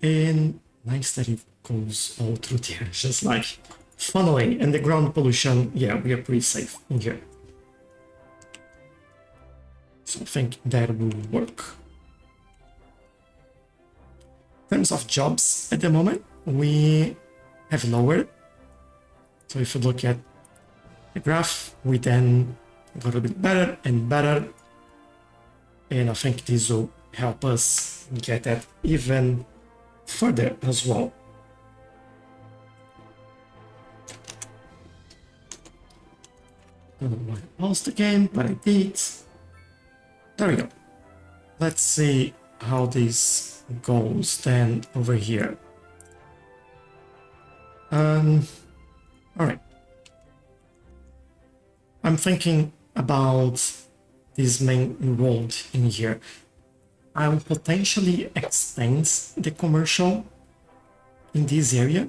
And nice that it goes all through there, just like funneling. And the ground pollution, yeah, we are pretty safe in here. So I think that will work. In terms of jobs at the moment, we have lowered. So if you look at the graph, we then got a bit better and better. And I think this will help us get that even further as well. Don't know why I paused the game, but I did. There we go. Let's see how this goes then over here. Alright. I'm thinking about this main road in here. I will potentially extend the commercial in this area.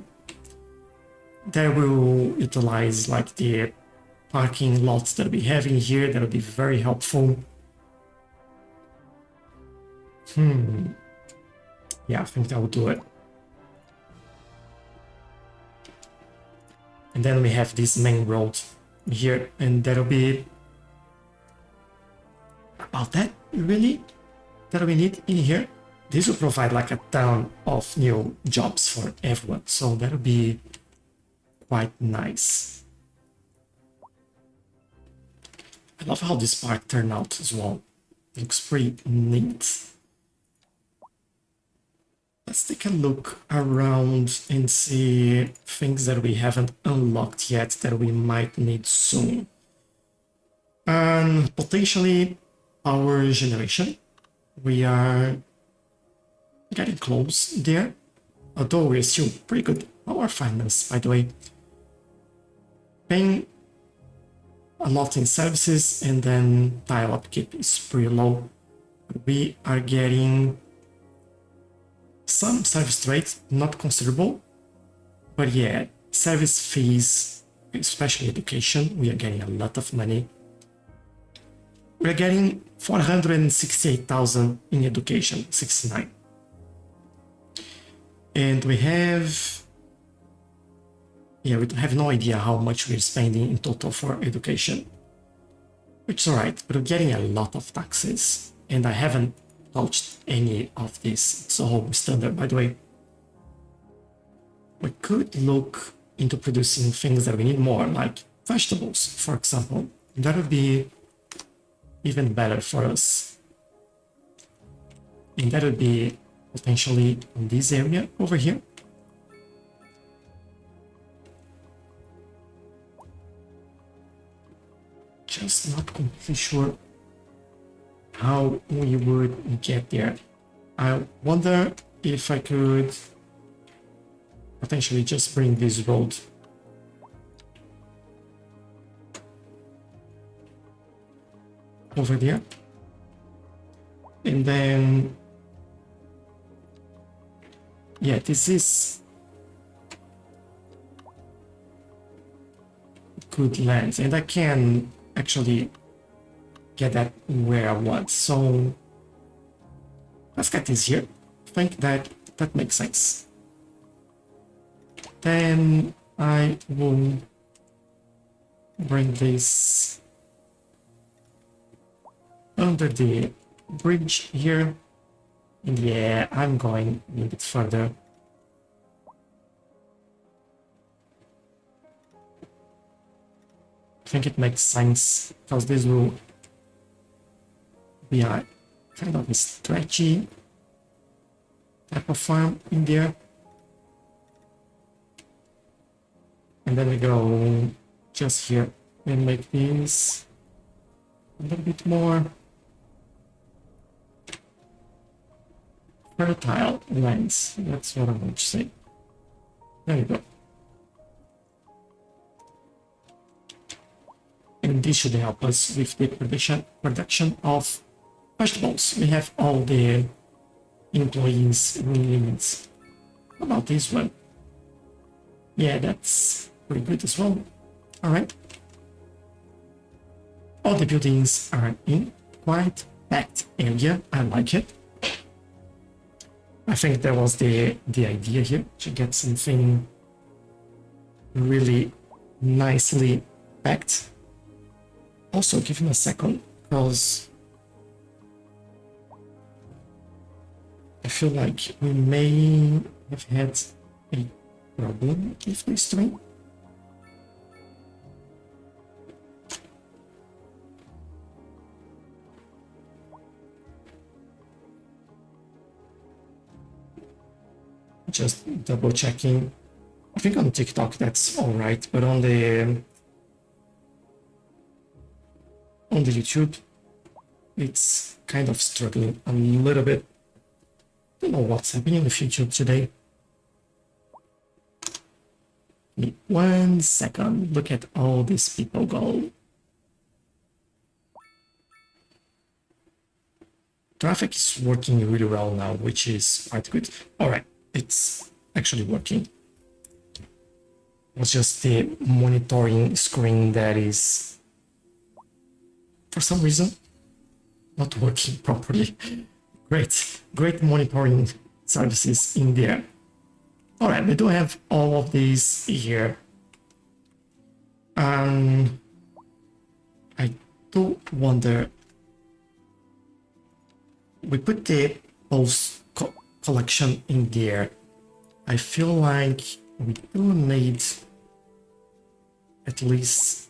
That will utilize like the parking lots that we have in here. That will be very helpful. Yeah, I think that will do it. And then we have this main road here, and that'll be about that, really, that we need in here. This will provide like a ton of new jobs for everyone, so that'll be quite nice. I love how this part turned out as well. It looks pretty neat. Let's take a look around and see things that we haven't unlocked yet that we might need soon. And potentially power generation. We are getting close there, although we're still pretty good. Our finance, by the way. Paying a lot in services, and then tile upkeep is pretty low. We are getting some service trade, not considerable, but yeah, service fees, especially education, we are getting a lot of money. We're getting 468,000 in education, 69. And we have, yeah, we have no idea how much we're spending in total for education, which is alright, but we're getting a lot of taxes, and I haven't touched any of this. It's all standard, by the way. We could look into producing things that we need more, like vegetables, for example. That would be even better for us. And that would be potentially in this area over here. Just not completely sure how we would get there. I wonder if I could potentially just bring this road over there, and then yeah, this is good land, and I can actually get that where I want. So let's get this here. I think that makes sense. Then I will bring this under the bridge here. And yeah, I'm going a little bit further. I think it makes sense because this will be a kind of a stretchy type of farm in there. And then we go just here and make this a little bit more fertile lands. That's what I want to say. There you go. And this should help us with the production of vegetables. We have all the employees we need. How about this one? Yeah, that's pretty good as well. All right. All the buildings are in quite packed area. I like it. I think that was the idea here, to get something really nicely packed. Also, give him a second, because I feel like we may have had a problem with this string. Just double checking. I think on TikTok that's all right, but on the YouTube, it's kind of struggling a little bit. Don't know what's happening with YouTube today. Give me 1 second. Look at all these people go. Traffic is working really well now, which is quite good. All right, it's actually working. It's just the monitoring screen that is, for some reason, not working properly. Great monitoring services in there. All right, we do have all of these here. I do wonder, we put the post collection in there. I feel like we do need at least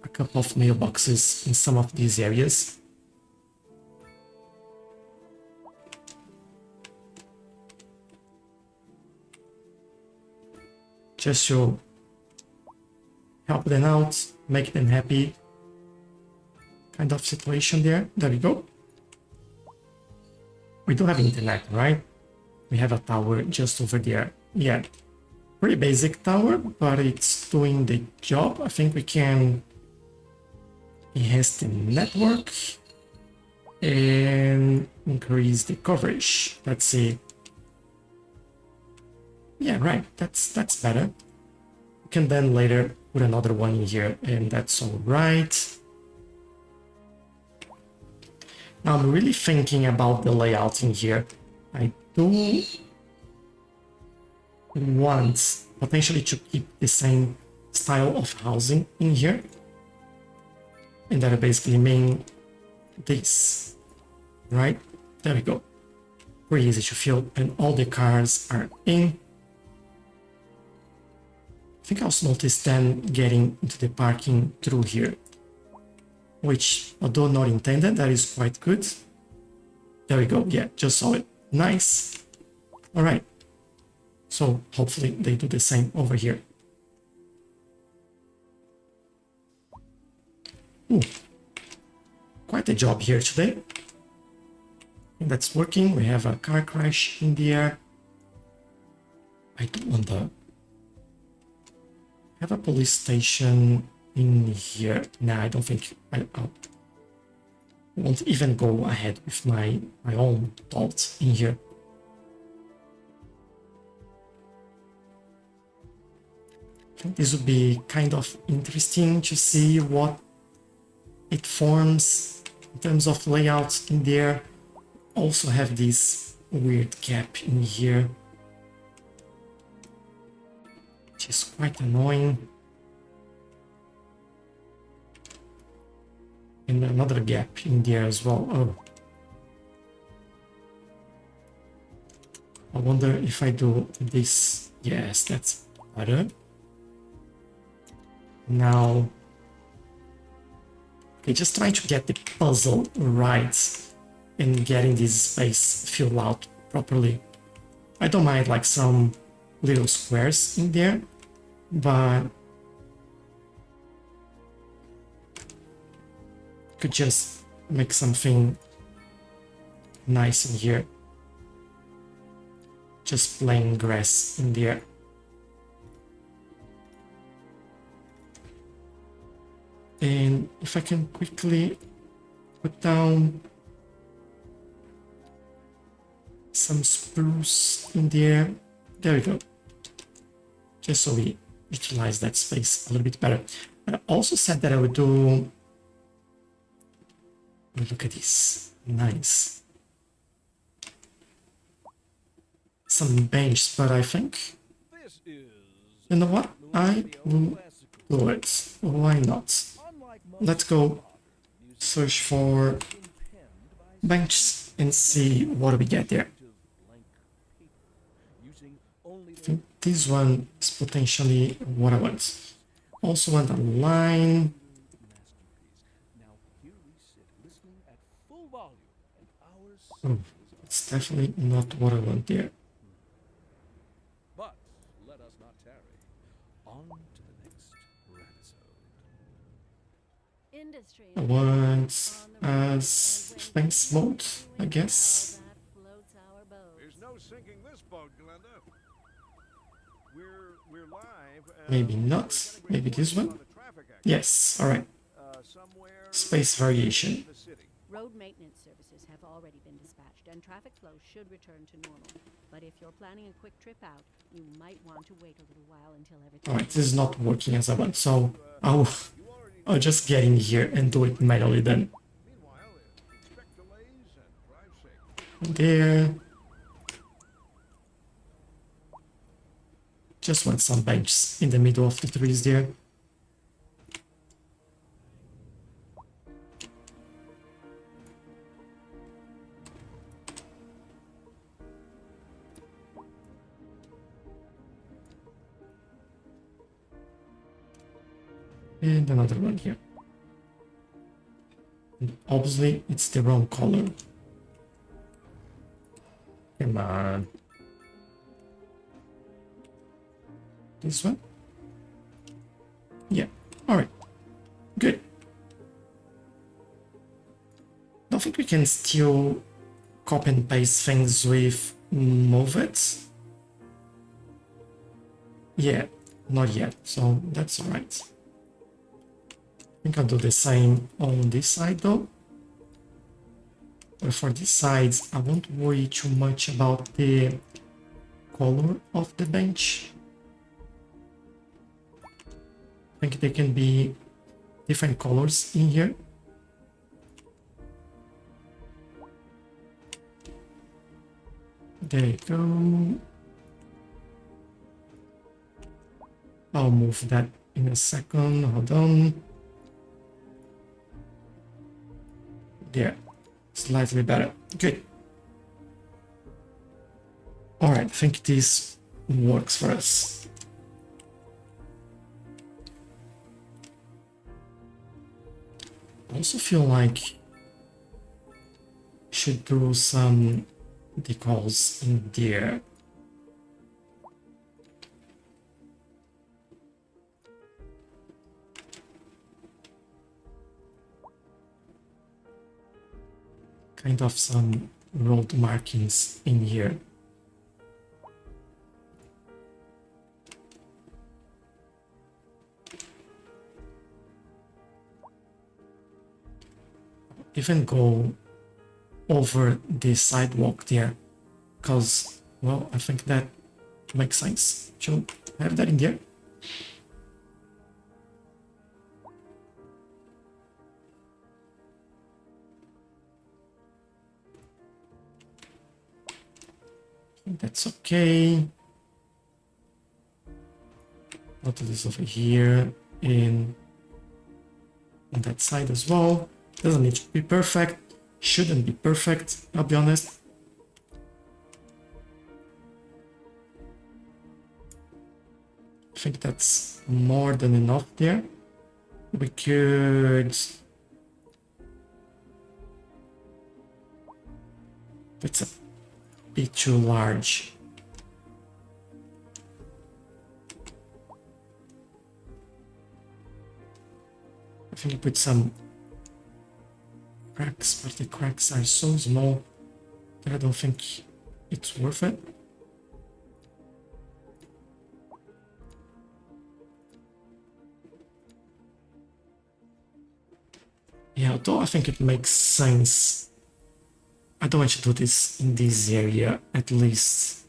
a couple of mailboxes in some of these areas. Just to help them out, make them happy, kind of situation there. There we go. We do have internet, right? We have a tower just over there. Yeah, pretty basic tower, but it's doing the job. I think we can enhance the network and increase the coverage. Let's see. Yeah, right. That's better. We can then later put another one in here, and that's all right. Now I'm really thinking about the layout in here. I do want potentially to keep the same style of housing in here, and that basically mean this, right? There we go. Pretty easy to fill, and all the cars are in. I think I also noticed them getting into the parking through here, which, although not intended, that is quite good. There we go. Yeah, just saw it. Nice. All right. So hopefully they do the same over here. Ooh. Quite a job here today. And that's working. We have a car crash in the air. I do wonder. Have a police station in here. Nah, I don't think I won't even go ahead with my own thoughts in here. I think this would be kind of interesting to see what it forms in terms of layouts in there. Also have this weird gap in here, which is quite annoying. And another gap in there as well. Oh. I wonder if I do this. Yes, that's better. Now, okay, just trying to get the puzzle right and getting this space filled out properly. I don't mind like some little squares in there, but could just make something nice in here. Just plain grass in there. And if I can quickly put down some spruce in there. There we go. Just so we utilize that space a little bit better. I also said that I would do... Look at this. Nice. Some bench, but I think... You know what? I will do it. Why not? Let's go search for benches and see what we get there. I think this one is potentially what I want. Also want a line. Oh, it's definitely not what I want there. But let us not tarry. On to the next episode. Industry I want as fence mode, I guess. There's no sinking this boat, Glenda. We're live. Maybe not. Maybe this one. Yes. All right. Space variation. Road maintenance services have already been dispatched, and traffic flow should return to normal. But if you're planning a quick trip out, you might want to wait a little while until everything... Alright, this is not working as I want, so I'll just get in here and do it manually then. There. Just want some benches in the middle of the trees there. And another one here. And obviously, it's the wrong color. Come on. This one? Yeah. Alright. Good. Don't think we can still copy and paste things with Move It. Yeah, not yet. So that's alright. think I'll do the same on this side though. But for these sides, I won't worry too much about the color of the bench. I think they can be different colors in here. There you go. I'll move that in a second. Hold on. There. Slightly better. Good. Alright, I think this works for us. I also feel like should do some decals in there. Kind of some road markings in here. Even go over the sidewalk there, because, well, I think that makes sense. Should have that in there. That's okay. I'll do this over here and on that side as well. Doesn't need to be perfect. Shouldn't be perfect, I'll be honest. I think that's more than enough there. We could... That's a bit too large. I think I put some cracks, but the cracks are so small that I don't think it's worth it. Yeah, although I think it makes sense. I don't want to do this in this area, at least.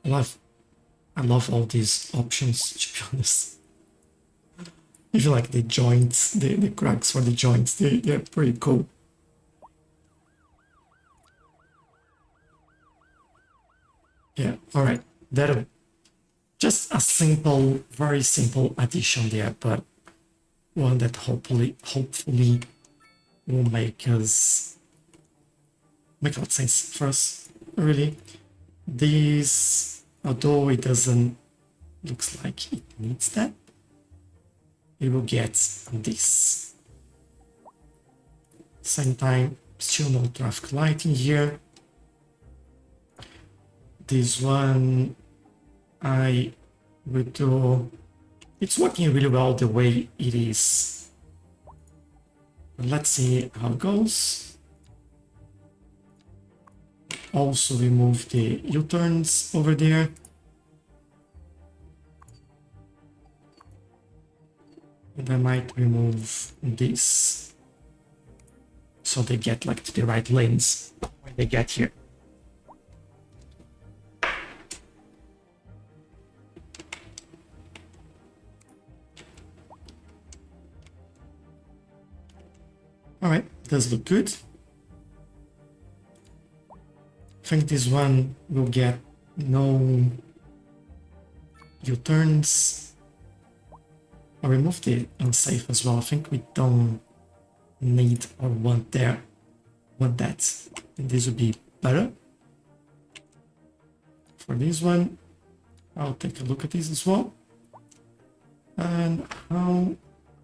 I love all these options, to be honest. Even like the joints, the cracks for the joints, they're pretty cool. Yeah, alright. That'll just a simple, very simple addition there, but one that hopefully will make a lot of sense for us, really. This, although it doesn't looks like it needs that, it will get this. Same time, still no traffic light in here. This one I will do. It's working really well the way it is. Let's see how it goes. Also remove the U-turns over there. And I might remove this, so they get like to the right lanes when they get here. Alright, does look good. I think this one will get no U-turns. I'll remove the unsafe as well. I think we don't need or want that. And this would be better. For this one, I'll take a look at this as well. And how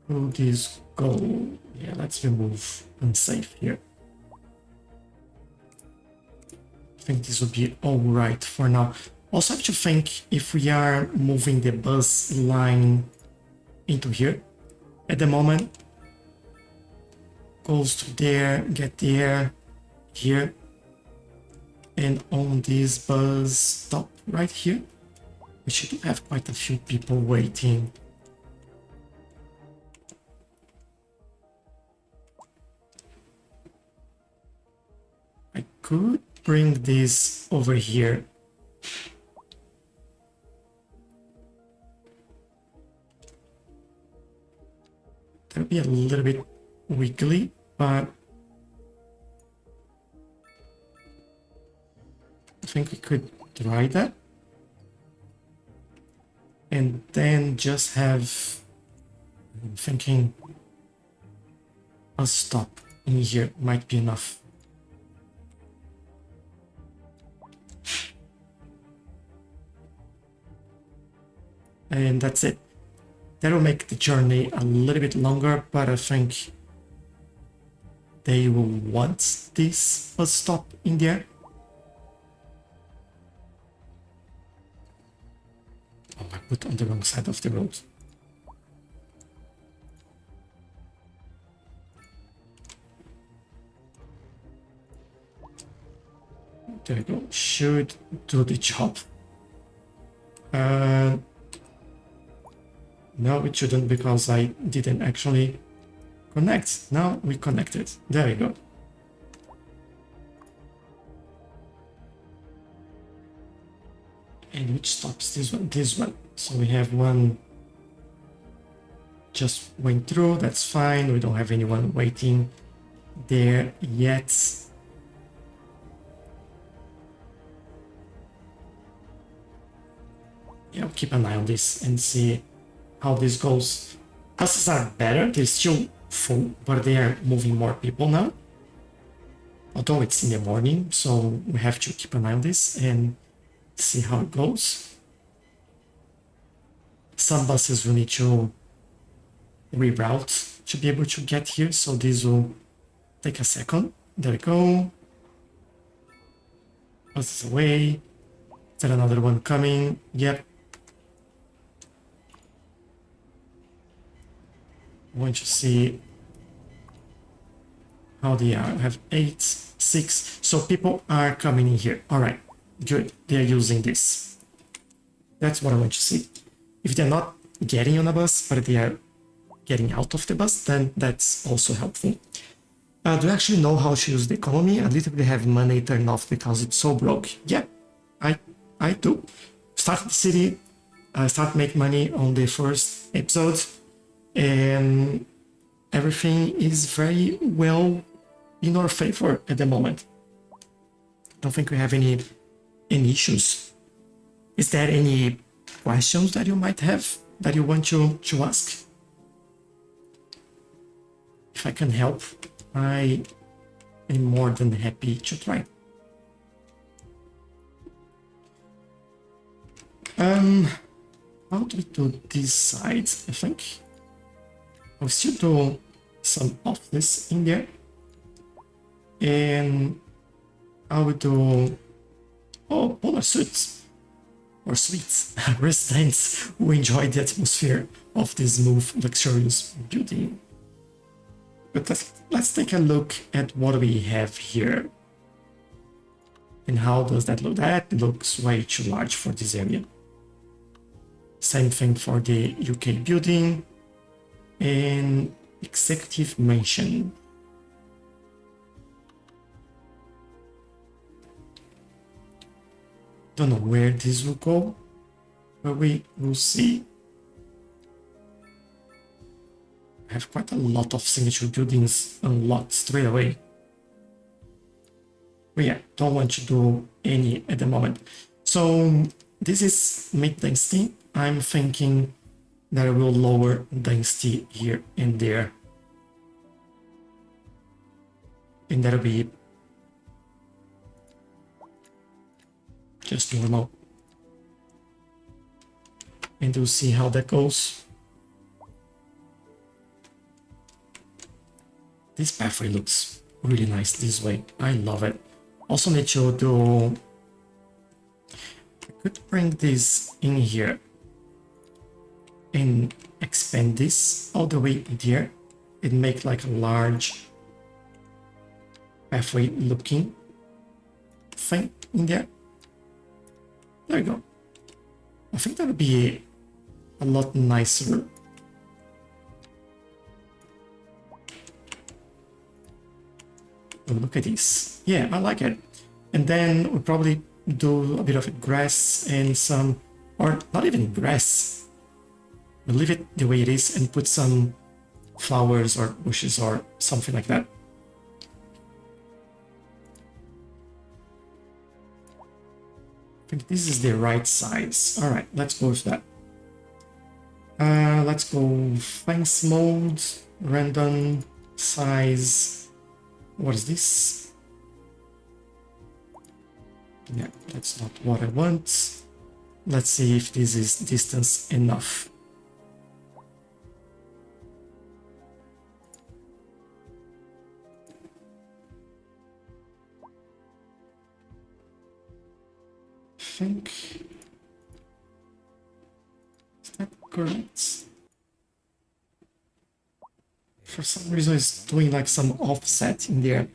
will this go? Yeah, let's remove unsafe here. I think this will be alright for now. Also have to think if we are moving the bus line into here. At the moment, goes to there, get there, here, and on this bus stop right here. We should have quite a few people waiting. I could bring this over here. That'll be a little bit wiggly, but I think we could try that. And then just have, I'm thinking, a stop in here might be enough. And that's it. That'll make the journey a little bit longer, but I think they will want this bus stop in there. Oh, I put on the wrong side of the road. There we go. Should do the job. No, it shouldn't because I didn't actually connect. Now we connected. There we go. And which stops this one? This one. So we have one just went through. That's fine. We don't have anyone waiting there yet. Yeah, I'll keep an eye on this and see how this goes. Buses are better. They're still full, but they are moving more people now. Although it's in the morning, so we have to keep an eye on this and see how it goes. Some buses will need to reroute to be able to get here, so this will take a second. There we go. Bus is away. Is there another one coming? Yep. I want to see how they are. I have 8, 6. So people are coming in here. All right, good. They're using this. That's what I want to see. If they're not getting on a bus, but they are getting out of the bus, then that's also helpful. Do you actually know how to use the economy? I literally have money turned off because it's so broke. Yeah, I do. Start the city, start make money on the first episode, and everything is very well in our favor at the moment. Don't think we have any issues. Is there any questions that you might have that you want to ask? If I can help, I am more than happy to try. How do we do this side? I think I'll still do some of this in there, and I will do polar suits or suites residents who enjoy the atmosphere of this smooth, luxurious building. But let's take a look at what we have here. And how does that look? That looks way too large for this area. Same thing for the UK building and executive mansion. Don't know where this will go, but we will see. I have quite a lot of signature buildings unlocked straight away. But yeah, don't want to do any at the moment. So this is mid density. I'm thinking that I will lower density here and there. And that'll be just normal. And we'll see how that goes. This pathway looks really nice this way. I love it. Also need to do... I could bring this in here and expand this all the way there and make like a large pathway looking thing in there. There we go. I think that would be a lot nicer. Oh, look at this. Yeah, I like it. And then we'll probably do a bit of grass and some, or not even grass. We'll leave it the way it is and put some flowers or bushes or something like that. I think this is the right size. All right, let's go with that. Let's go fence mode, random size. What is this? Yeah, that's not what I want. Let's see if this is distance enough. I think, is that correct? For some reason it's doing like some offset in there.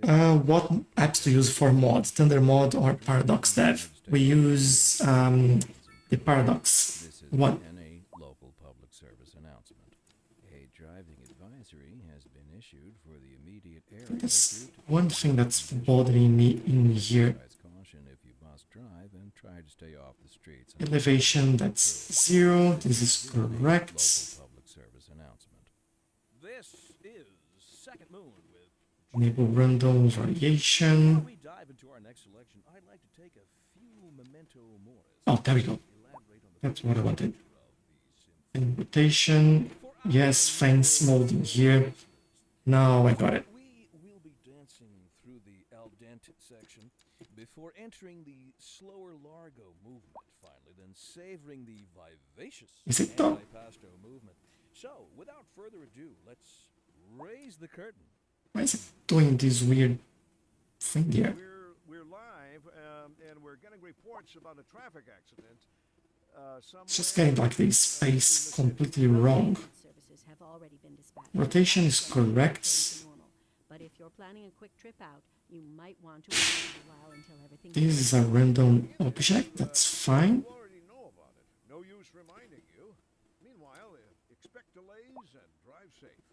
What apps to use for mods? Thunder mod or Paradox Dev? We use the Paradox one. A local public service announcement. A driving advisory has been issued for the immediate area. That's one thing that's bothering me in here. Caution if you must drive and try to stay off the streets. Elevation, that's 0. This is correct. Public service announcement. This is Second Moon with. Enable random variation. Before we dive into our next selection, I'd like to take a few memento moris. Oh, there we go. That's what I wanted. And rotation. Yes, fence mode in here. Now I got it. We will be dancing through the al dente section before entering the slower largo movement finally, then savoring the vivacious Is it though? antipasto movement. So, without further ado, let's raise the curtain. Why is it doing this weird thing here? We're live, and we're getting reports about a traffic accident. It's just getting like this space completely wrong. Services have already been dispatched. Rotation is correct. But if you're planning a quick trip out, you might want to wait a while until everything. This is a random object, that's fine. You already know about it. No use reminding you. Meanwhile, expect delays and drive safe.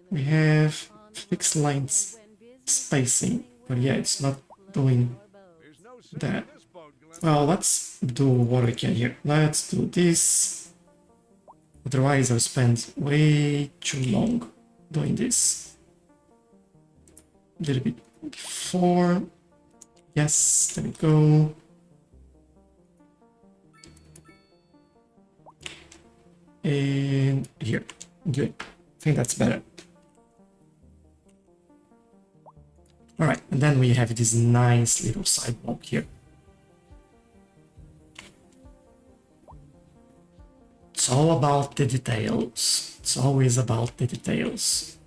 We have fixed lines spacing, but yeah, it's not doing There's no that. this boat, Glenn. Well, let's do what we can here. Let's do this. Otherwise, I'll spend way too long doing this. A little bit before. Yes, there we go. And here. Good. I think that's better. Alright, and then we have this nice little sidewalk here. It's all about the details. It's always about the details.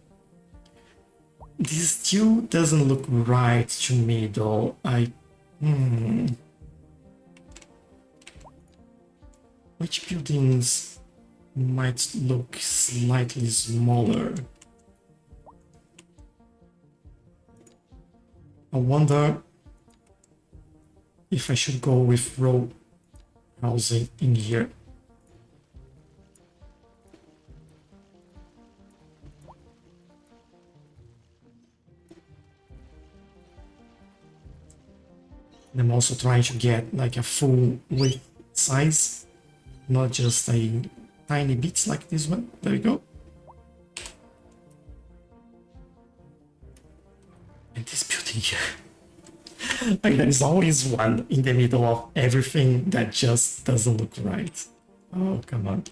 This still doesn't look right to me though. Which buildings might look slightly smaller? I wonder if I should go with row housing in here. And I'm also trying to get like a full width size, not just a tiny bits like this one. There we go. And this building here. Like there is always one in the middle of everything that just doesn't look right. Oh, come on.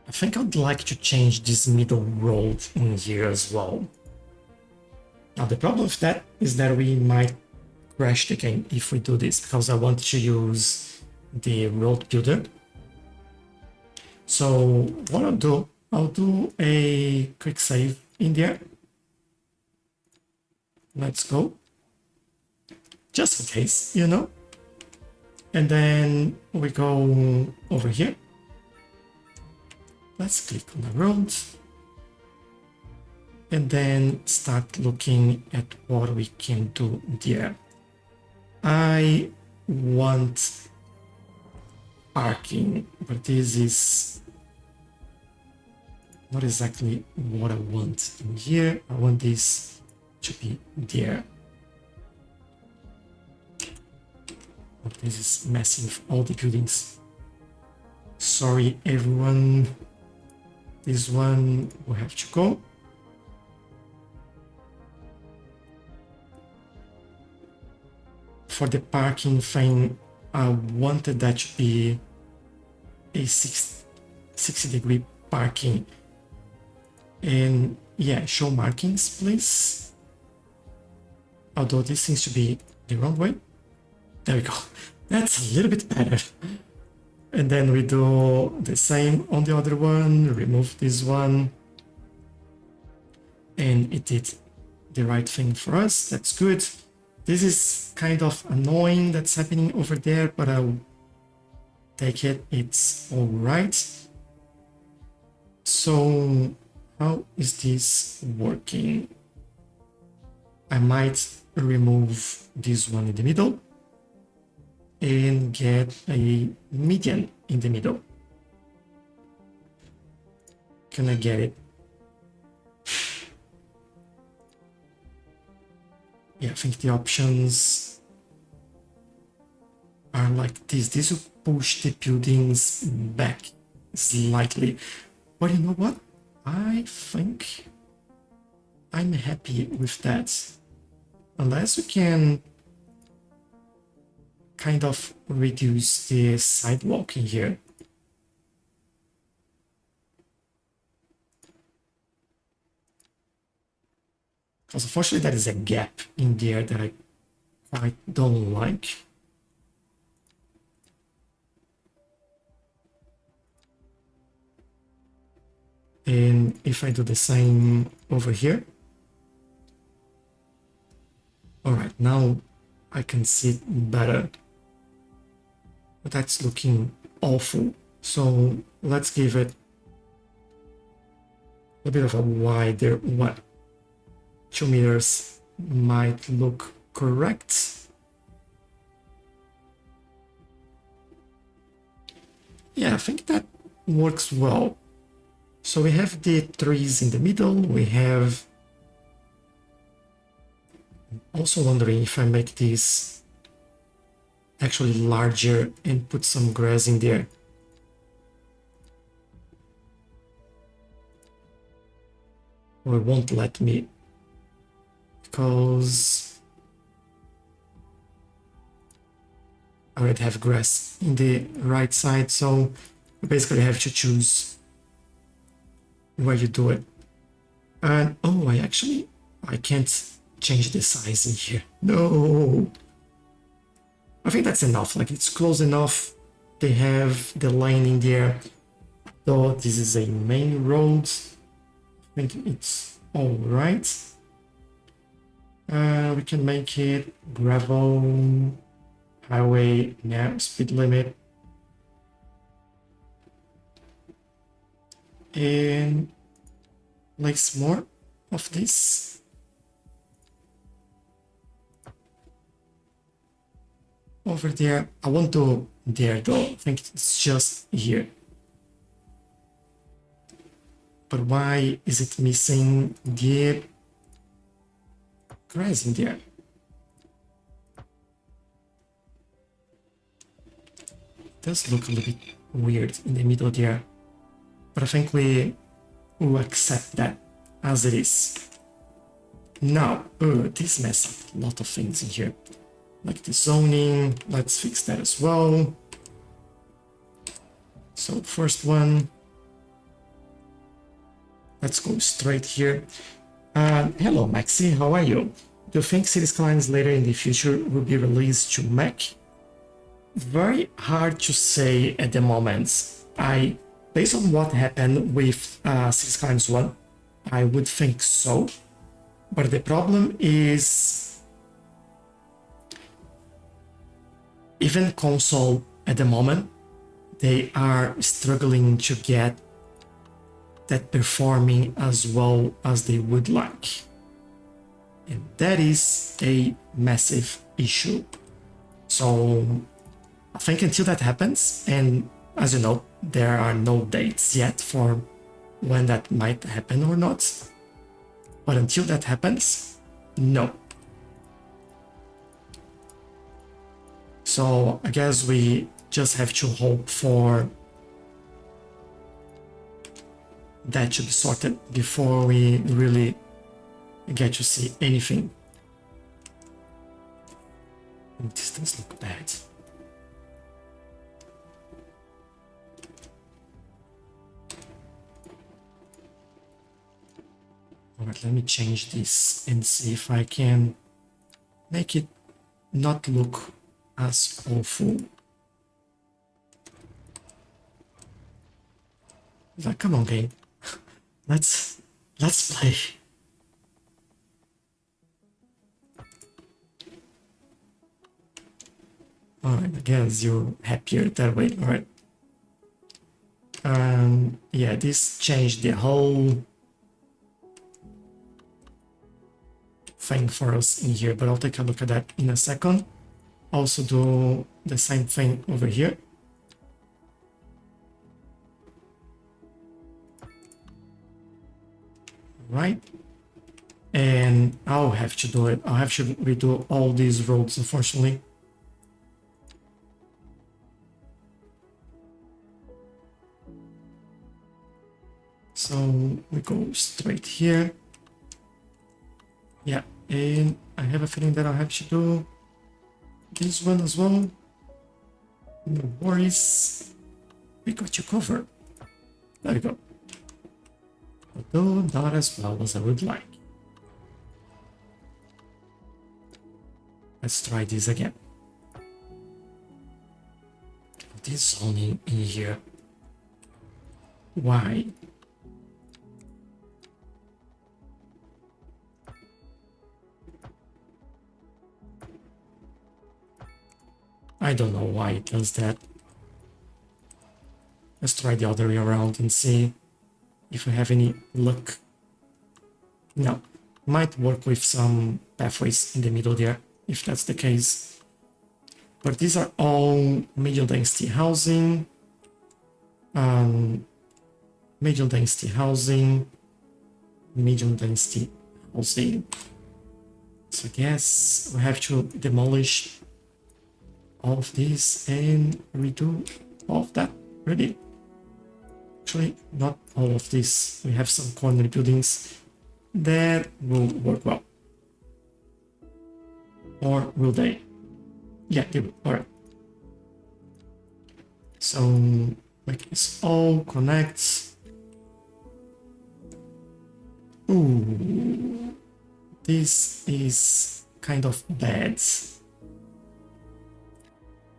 I think I'd like to change this middle road in here as well. Now the problem with that is that we might crash the game if we do this, because I want to use the road builder. So what I'll do a quick save in there. Let's go. Just in case, you know. And then we go over here. Let's click on the road. and then start looking at what we can do there. I want parking, but this is not exactly what I want in here. I want this to be there. But this is messing with all the buildings. Sorry, everyone. This one will have to go. For the parking thing, I wanted that to be a 60-degree parking. And yeah, show markings, please. Although this seems to be the wrong way. There we go. That's a little bit better. And then we do the same on the other one, remove this one. And it did the right thing for us, that's good. This is kind of annoying that's happening over there, but I'll take it, it's all right. So how is this working? I might remove this one in the middle and get a median in the middle. Can I get it? Yeah, I think the options are like this. This will push the buildings back slightly. But you know what? I think I'm happy with that. Unless we can kind of reduce the sidewalk in here. Because unfortunately there is a gap in there that I quite don't like. And if I do the same over here. All right, now I can see it better. But that's looking awful. So let's give it a bit of a wider one. 2 meters might look correct. Yeah, I think that works well. So we have the trees in the middle. We have also wondering if I make this actually larger and put some grass in there. Or it won't let me, because I already have grass in the right side, so you basically have to choose where you do it. And oh, I can't change the size in here. No, I think that's enough. Like, it's close enough. They have the lane in there. Though this is a main road, I think it's all right. We can make it gravel, highway, now speed limit. And place more of this. Over there, I won't do there though, I think it's just here. But why is it missing the grass in there? It does look a little bit weird in the middle there. But I think we will accept that as it is. Now, this messed up a lot of things in here. Like the zoning, let's fix that as well. So first one, let's go straight here. Hello Maxi, how are you? Do you think Cities Skylines later in the future will be released to Mac? Very hard to say at the moment. Based on what happened with Cities Skylines 1, I would think so. But the problem is, even console at the moment, they are struggling to get that performing as well as they would like. And that is a massive issue. So I think until that happens, and as you know, there are no dates yet for when that might happen or not. But until that happens, no. So I guess we just have to hope for that to be sorted before we really get to see anything. This does look bad. Alright, let me change this and see if I can make it not look as awful. Like, come on, game. Let's play. Alright, I guess you're happier that way. Alright. Yeah, this changed the whole thing for us in here, but I'll take a look at that in a second. Also do the same thing over here. Right, and I'll have to do it. I'll have to redo all these roads, unfortunately. So we go straight here. Yeah, and I have a feeling that I'll have to do this one as well. No worries. We got you covered. There we go. Although not as well as I would like. Let's try this again. This zoning in here. Why? I don't know why it does that. Let's try the other way around and see if we have any luck. No, might work with some pathways in the middle there, if that's the case. But these are all medium density housing. Medium density housing. Medium density housing. So I guess we have to demolish all of this and redo all of that, really. Actually, not all of this. We have some corner buildings that will work well. Or will they? Yeah, they will. Alright. So, like this all connects. Ooh. This is kind of bad.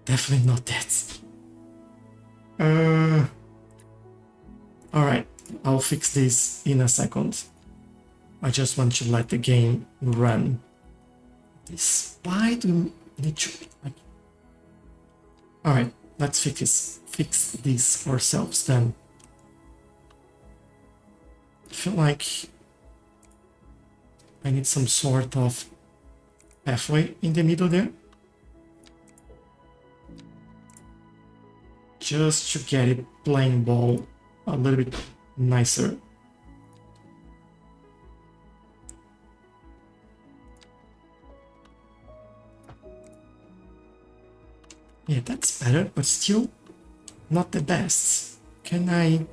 Definitely not that. Alright, I'll fix this in a second. I just want to let the game run. This. Why do we need to like... Alright, let's fix this ourselves then. I feel like I need some sort of pathway in the middle there. Just to get it playing ball a little bit nicer. Yeah, that's better, but still not the best. Can I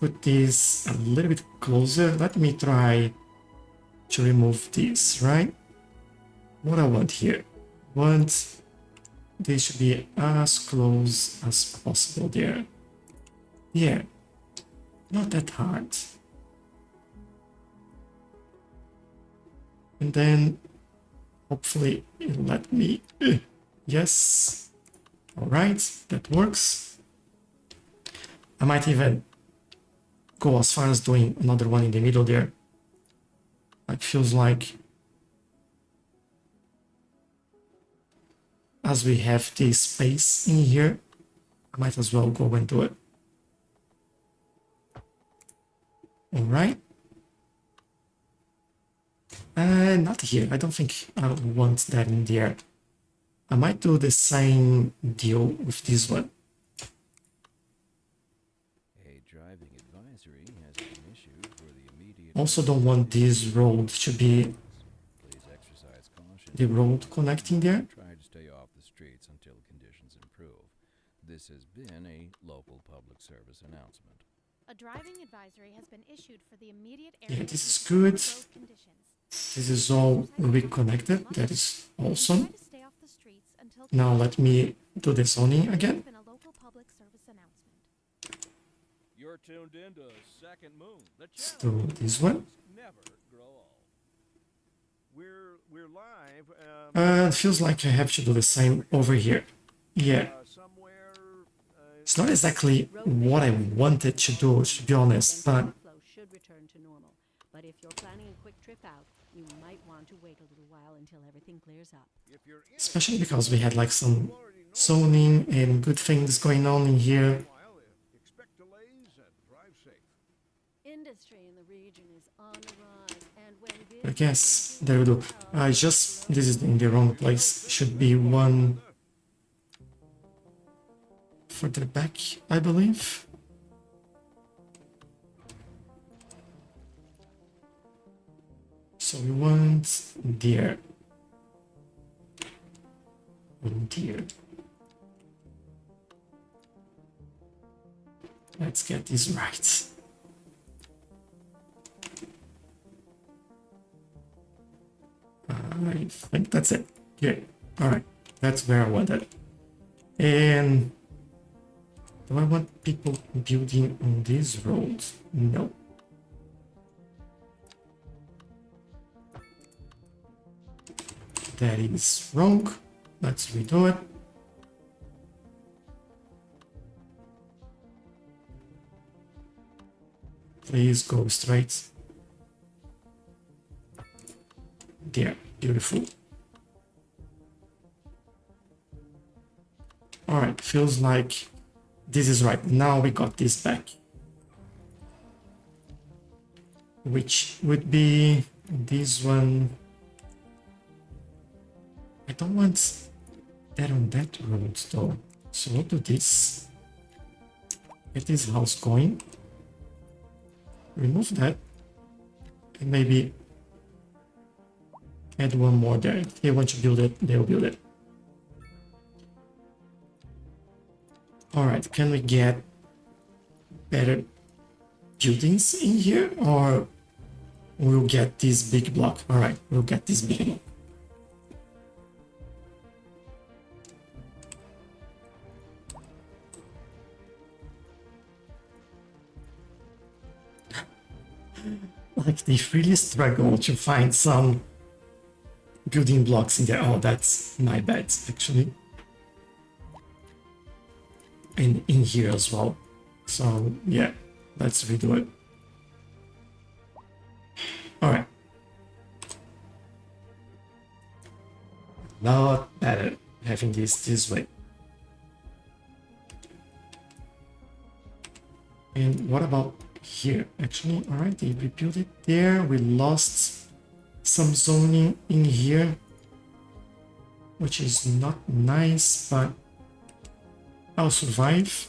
put this a little bit closer? Let me try to remove this, right? What I want here? They should be as close as possible there. Yeah, not that hard. And then hopefully it'll let me. Yes. All right, that works. I might even go as far as doing another one in the middle there. It feels like as we have this space in here, I might as well go and do it. All right. Not here. I don't think I want that in there. I might do the same deal with this one. A driving advisory has been issued for the immediate. Also don't want this road to be Please exercise caution. the road connecting there. Try to stay off the streets until conditions improve. This has been a local public service announcement. A driving advisory has been issued for the immediate Yeah, area. this is with poor good. road conditions. This is all reconnected. That is And awesome. try to stay off the streets until Now let me do the zoning This again. has been a local public service announcement. You're tuned into Second Moon. The Let's channel do this one. never grow old. We're live. It feels like I have to do the same over here. Yeah, Somewhere. it's not exactly what I wanted to do, to be honest, Then but traffic flow should return to normal. But if you're planning a quick trip out, you might want to wait a little while until everything clears up. If you're in especially because we had like some zoning and good things going on in here. a while, expect delays and drive safe. Industry in the region is on the rise, and when I guess there we go. This is in the wrong place. Should be one further back, I believe. So we want there. And there. Let's get this right. I think that's it. Yeah. All right. That's where I want it. And do I want people building on these roads? No. That is wrong. Let's redo it. Please go straight. There, beautiful. All right, feels like this is right. Now we got this back. Which would be this one. I don't want that on that road though. So we'll do this. Get this house going. Remove that. And maybe add one more there. If they want to build it, they'll build it. Alright, can we get better buildings in here? Or we'll get this big block? Alright, we'll get this big block. Like they really struggle to find some building blocks in there. Oh, that's my bad, actually. And in here as well. So yeah, let's redo it. Alright. Lot better having this way. And what about here? Actually, alright, they rebuilt it there. We lost some zoning in here, which is not nice, but I'll survive.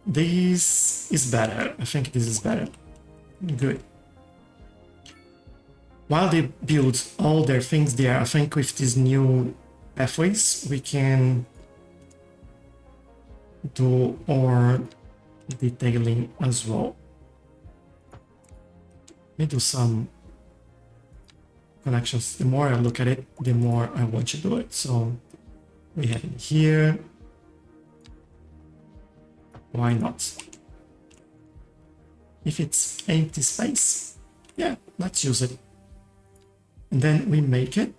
This is better. I think this is better. Good. While they build all their things there, I think with these new pathways, we can do our detailing as well. Let me do some connections. The more I look at it, the more I want to do it. So we have it here. Why not? If it's empty space, yeah, let's use it. And then we make it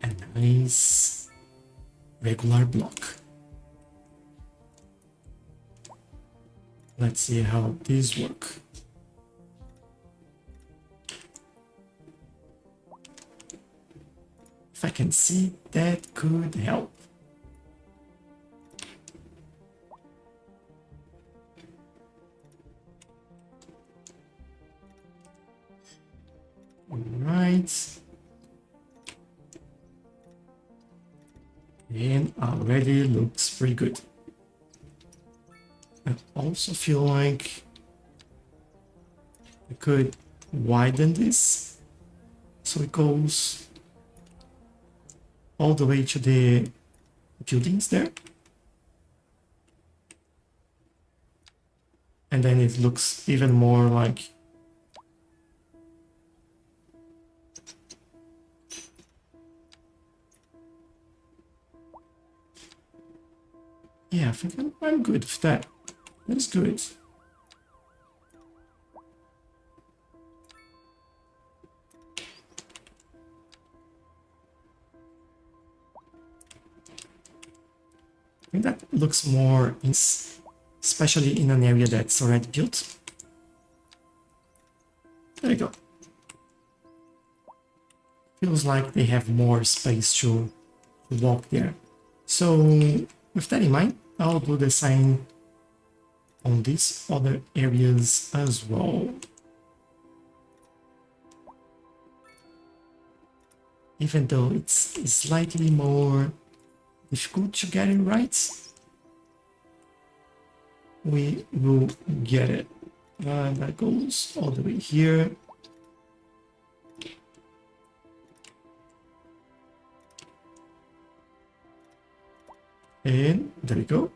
a nice regular block. Let's see how these work. If I can see, that could help. Right. And already looks pretty good. I also feel like I could widen this so it goes all the way to the buildings there. And then it looks even more like yeah, I think I'm good with that. That's good. I think that looks more, especially in an area that's already built. There you go. Feels like they have more space to walk there. So with that in mind, I'll do the same on these other areas as well. Even though it's slightly more difficult to get it right, we will get it. That goes all the way here. And there we go.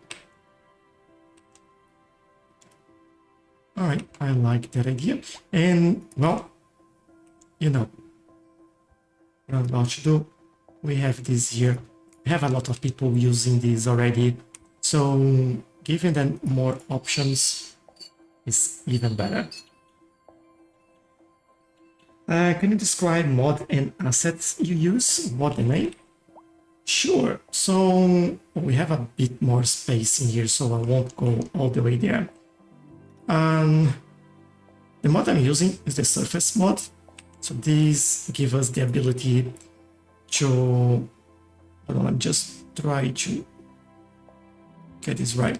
All right, I like that idea. And well, you know, what I'm about to do, we have this here. We have a lot of people using this already. So giving them more options is even better. Can you describe mod and assets you use? What the name? Sure. So we have a bit more space in here, so I won't go all the way there. The mod I'm using is the surface mod. So these give us the ability to, hold on, I'm just trying to get this right,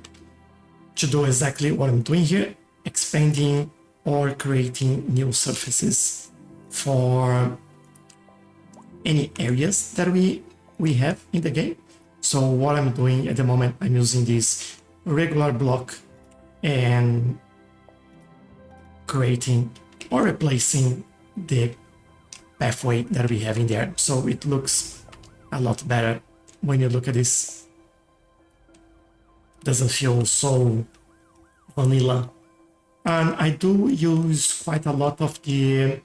to do exactly what I'm doing here, expanding or creating new surfaces for any areas that we have in the game. So what I'm doing at the moment, I'm using this regular block and creating or replacing the pathway that we have in there. So it looks a lot better when you look at this. Doesn't feel so vanilla. And I do use quite a lot of the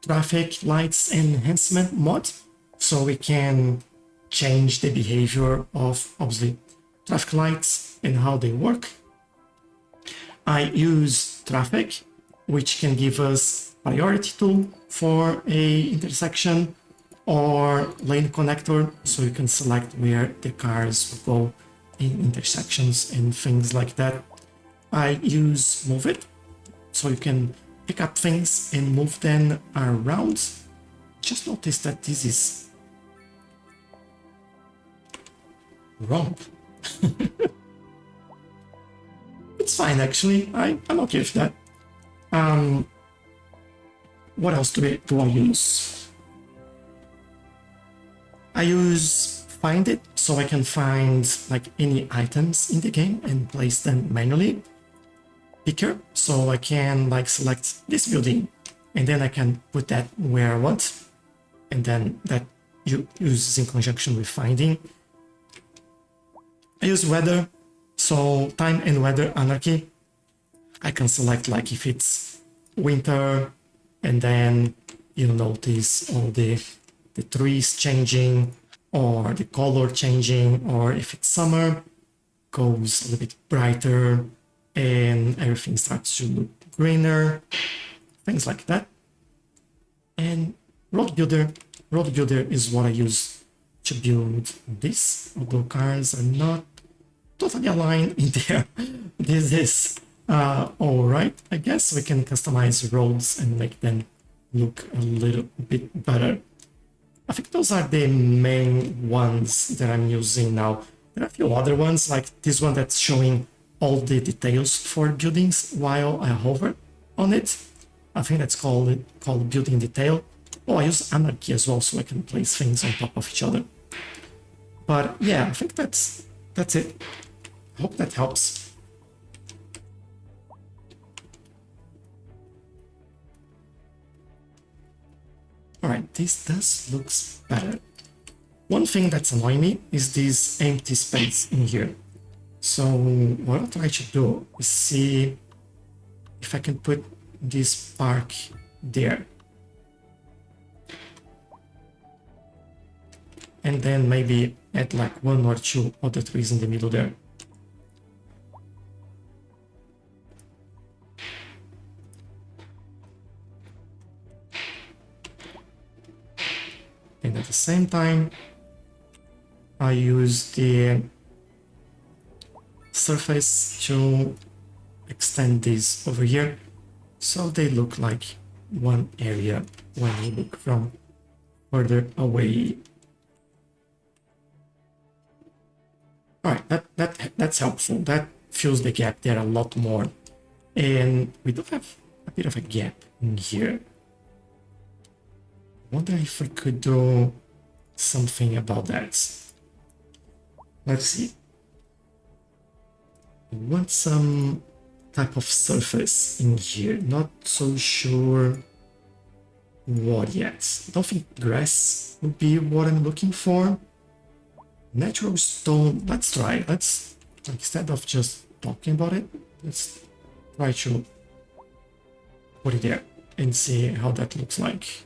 traffic lights enhancement mod, so we can change the behavior of obviously traffic lights and how they work. I use traffic, which can give us priority tool for a intersection or lane connector, so you can select where the cars will go in intersections and things like that. I use move it, so you can pick up things and move them around. Just notice that this is wrong. It's fine actually, I'm okay with that. What else do I use? I use find it, so I can find like any items in the game and place them manually. Picker, so I can like select this building and then I can put that where I want, and then that uses in conjunction with finding. I use weather, so time and weather anarchy. I can select like if it's winter, and then you'll notice all the trees changing or the color changing, or if it's summer, goes a little bit brighter and everything starts to look greener, things like that. And road builder is what I use to build this, although cars are not totally aligned in there. This is all right. I guess we can customize roads and make them look a little bit better. I think those are the main ones that I'm using now. There are a few other ones, like this one that's showing all the details for buildings while I hover on it. I think that's called building detail. Oh, I use anarchy as well, so I can place things on top of each other. But yeah, I think that's it. Hope that helps. Alright, this does looks better. One thing that's annoying me is this empty space in here. So what I'll try to do is see if I can put this park there. And then maybe add like 1 or 2 other trees in the middle there. And at the same time, I use the surface to extend these over here so they look like one area when you look from further away. Alright, that's helpful. That fills the gap there a lot more. And we do have a bit of a gap in here. I wonder if we could do something about that. Let's see. I want some type of surface in here. Not so sure what yet. I don't think grass would be what I'm looking for. Natural stone. Let's try. Let's, instead of just talking about it, let's try to put it there and see how that looks like.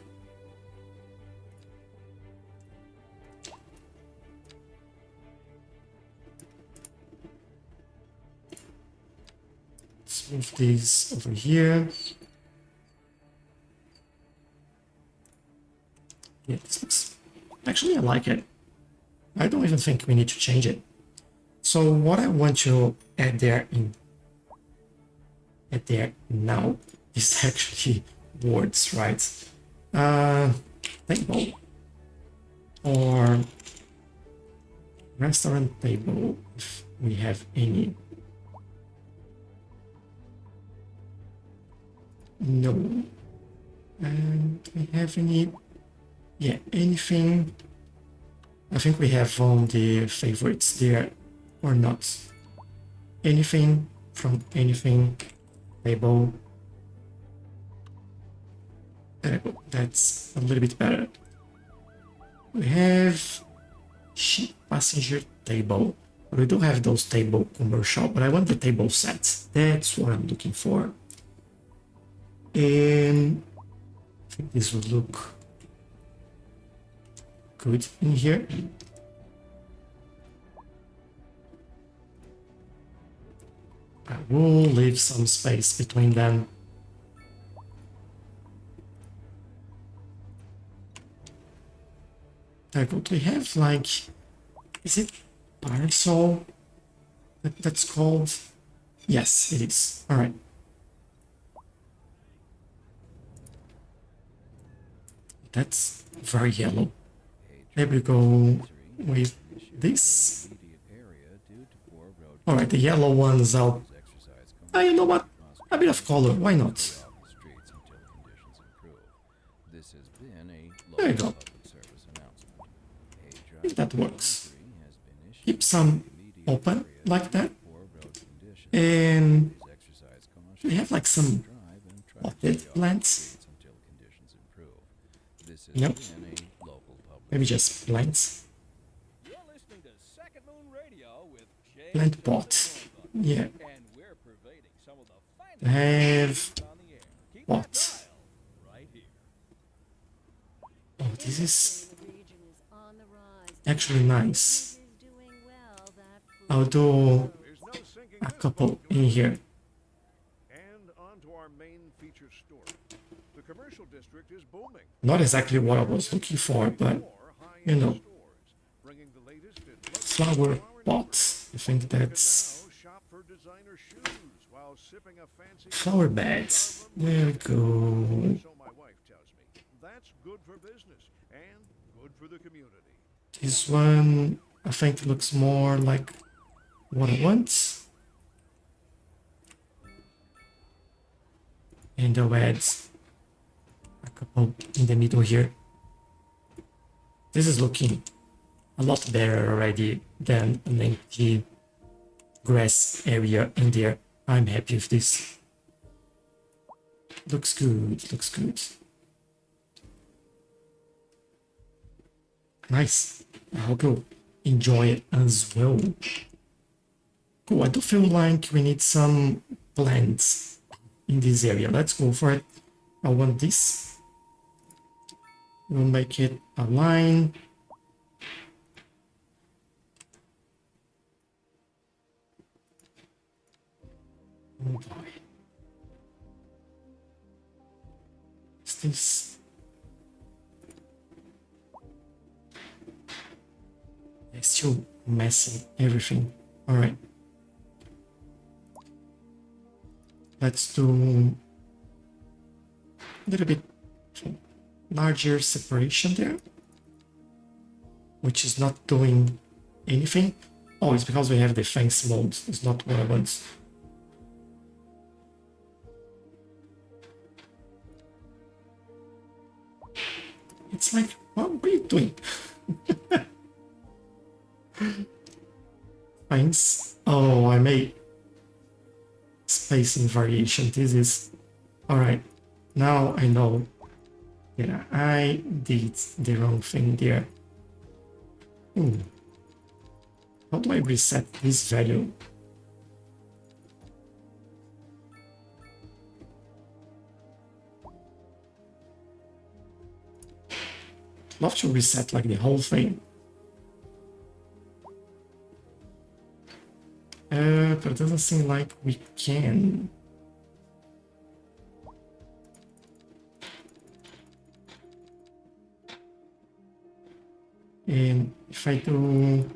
Let's move these over here. Yeah, this looks... Actually, I like it. I don't even think we need to change it. So what I want to add there now is actually words, right? Table or restaurant table if we have any. No. And we have any? Yeah, anything. I think we have on the favorites there or not. Anything from anything table. There we go. That's a little bit better. We have ship passenger table. We do have those table commercial, but I want the table set. That's what I'm looking for. And I think this will look good in here. I will leave some space between them. There we go. We have like, is it parasol that's called? Yes, it is. All right. That's very yellow. There we go with this. Alright, the yellow ones out. Ah, you know what? A bit of color, why not? There you go. I think that works. Keep some open like that. And we have like some potted plants. Nope. Maybe just plants. Plant pot. Yeah. Have pot. Oh, this is actually nice. I'll do a couple in here. And onto our main feature store. The commercial district is booming. Not exactly what I was looking for, but you know, flower pots. I think that's flower beds. There we go. So my wife tells me that's good for business and good for the community. This one, I think, looks more like what I want. And I'll add couple in the middle here. This is looking a lot better already than an empty grass area in there. I'm happy with this. Looks good, looks good. Nice. I hope you enjoy it as well. Cool, I do feel like we need some plants in this area. Let's go for it. I want this. We'll make it a line. Oh boy. Is this? It's still messing everything. All right. Let's do a little bit larger separation there, which is not doing anything. Oh, it's because we have the fence mode. It's not what I want. It's like, what are you doing? Fence. Oh, I made spacing variation. This is all right. Now I know. Yeah, I did the wrong thing there. How do I reset this value? Love to reset like the whole thing. But it doesn't seem like we can. And if I do...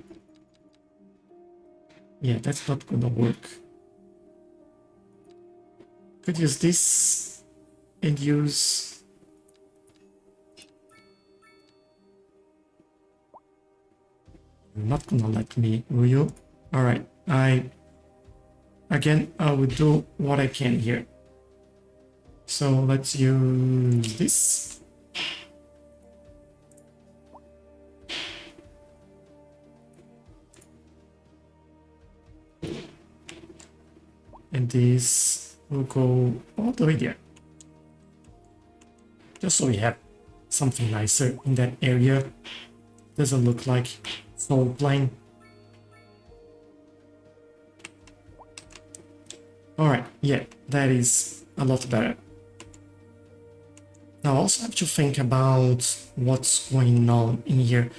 Yeah, that's not gonna work. Could use this and use... You're not gonna let me, will you? Alright, I will do what I can here. So let's use this. And this will go all the way there. Just so we have something nicer in that area. Doesn't look like so plain. Alright, yeah, that is a lot better. Now I also have to think about what's going on in here.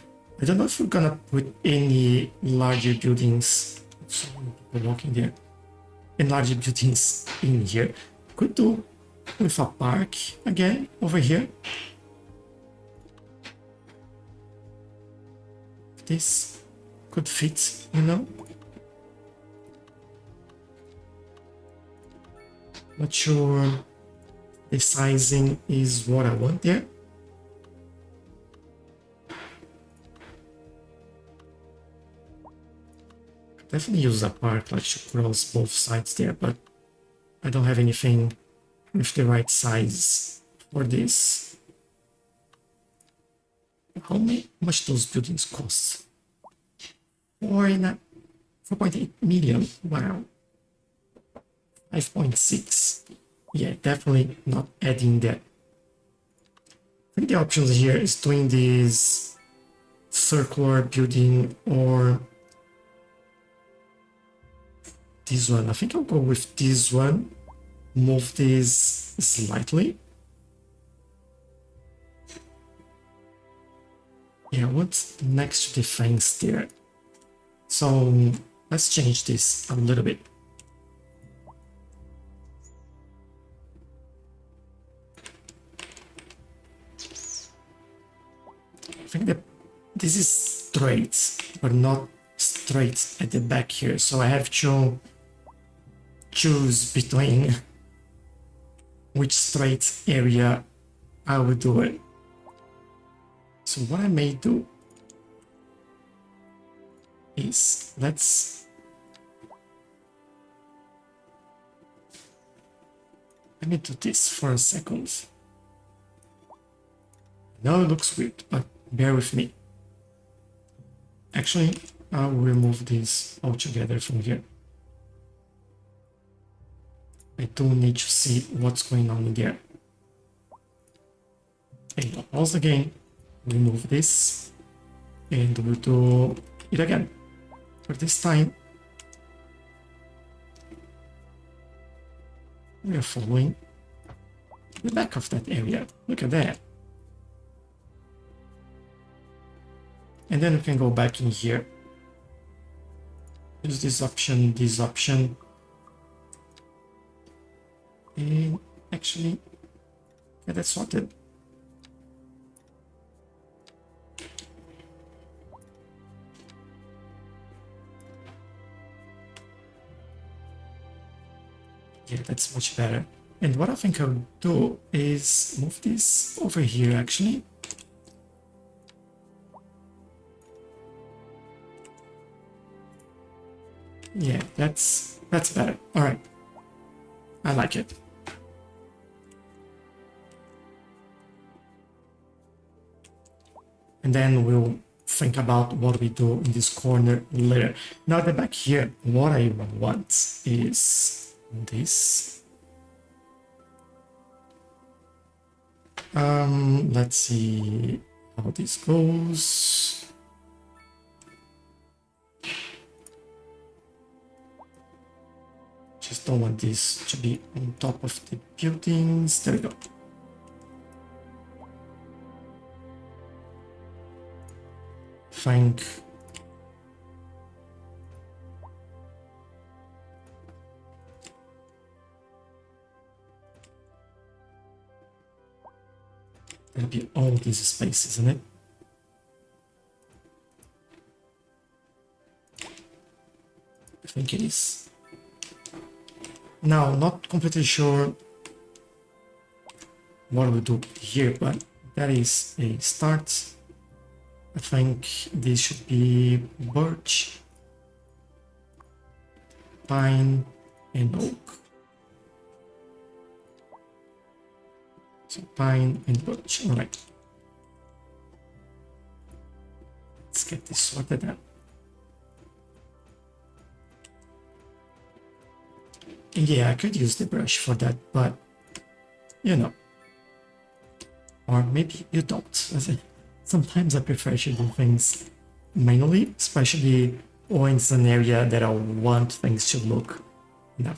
I don't know if we're gonna put any larger buildings. So many people walking there. And larger buildings in here. Could do with a park again over here. This could fit, you know. Not sure the sizing is what I want there. Could definitely use a park like to cross both sides there, but I don't have anything with the right size for this. How much those buildings cost? 4.8 million. Wow. 5.6. Yeah, definitely not adding that. I think the options here is doing this circular building or this one. I think I'll go with this one. Move this slightly. Yeah, what's next to the fence there? So let's change this a little bit. I think that this is straight, but not straight at the back here. So I have to choose between which straight area I will do it. So what I may do is let me do this for a second. know it looks weird, but bear with me. Actually, I'll remove this altogether from here. I do need to see what's going on in there. And I'll pause the game, remove this, and we'll do it again. For this time, we are following the back of that area. Look at that. And then we can go back in here. Use this option, and actually get that sorted. Yeah, that's much better. And what I think I'll do is move this over here actually. Yeah, that's better. All right, I like it. And then we'll think about what we do in this corner later. Now the back here, what I want is this. Let's see how this goes. Just don't want this to be on top of the buildings. There we go. Think there'll be all these spaces, isn't it? I think it is. Now, not completely sure what we'll do here, but that is a start. I think this should be birch, pine, and oak. So pine and birch. All right. Let's get this sorted out. And yeah, I could use the brush for that, but you know, or maybe you don't. Sometimes I prefer to do things manually, especially when it's an area that I want things to look in a